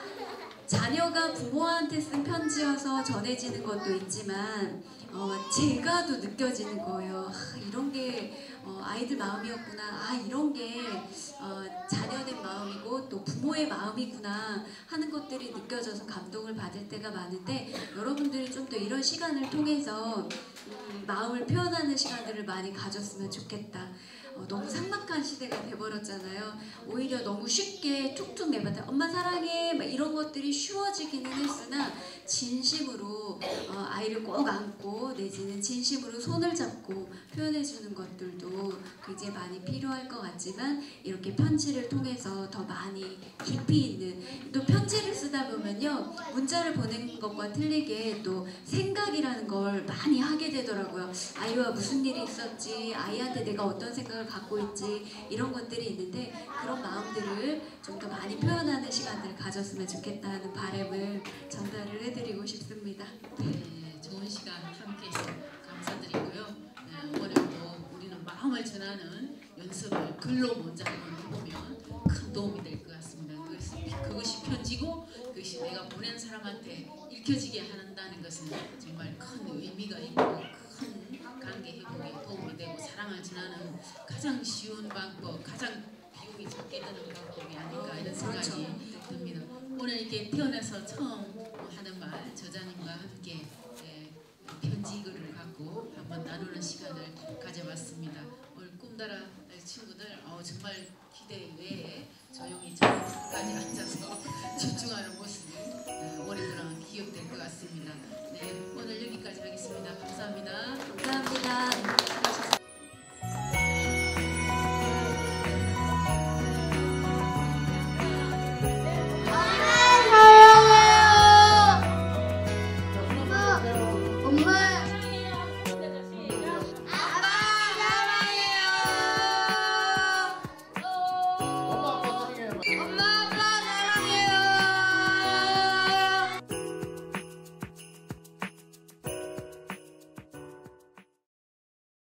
자녀가 부모한테 쓴 편지여서 전해지는 것도 있지만 제가 또 느껴지는 거예요. 이런 게 아이들 마음이었구나. 이런 게 자녀의 마음이고 또 부모의 마음이구나 하는 것들이 느껴져서 감동을 받을 때가 많은데 여러분들이 좀 더 이런 시간을 통해서 마음을 표현하는 시간들을 많이 가졌으면 좋겠다. 너무 삭막한 시대가 돼버렸잖아요. 오히려 너무 쉽게 툭툭 내뱉어 엄마 사랑해 막 이런 것들이 쉬워지기는 했으나 진심으로 아이를 꼭 안고 내지는 진심으로 손을 잡고 표현해주는 것들도 굉장히 많이 필요할 것 같지만 이렇게 편지를 통해서 더 많이 깊이 있는 또 편지를 쓰다 보면요 문자를 보내는 것과 틀리게 또 생각이라는 걸 많이 하게 되더라고요. 아이와 무슨 일이 있었지, 아이한테 내가 어떤 생각을 갖고 있지 이런 것들이 있는데 그런 마음들을 좀 더 많이 표현하는 시간들을 가졌으면 좋겠다는 바람을 전달을 해드리고 싶습니다. 네, 좋은 시간 함께해서 감사드리고요. 오늘도 우리는 마음을 전하는 연습을 글로 먼저 한번 해보면 큰 도움이 될 것 같습니다. 그것이 편지고 그것이 내가 보낸 사람한테 읽혀지게 한다는 것은 정말 큰 의미가 있고 큰 관계 회복에 도움이 되고 사랑을 전하는 가장 쉬운 방법, 가장 비용이 적게 드는 방법이 아닌가 이런 생각이 듭니다. 오늘 이렇게 태어나서 처음 하는 말 저자님과 함께 편지글을 갖고 한번 나누는 시간을 가져봤습니다. 오늘 꿈나라 친구들 정말 기대 외에 조용히 저까지 앉아서 집중하는 모습이 오랫동안 기억될 것 같습니다. 네, 오늘 여기까지 하겠습니다.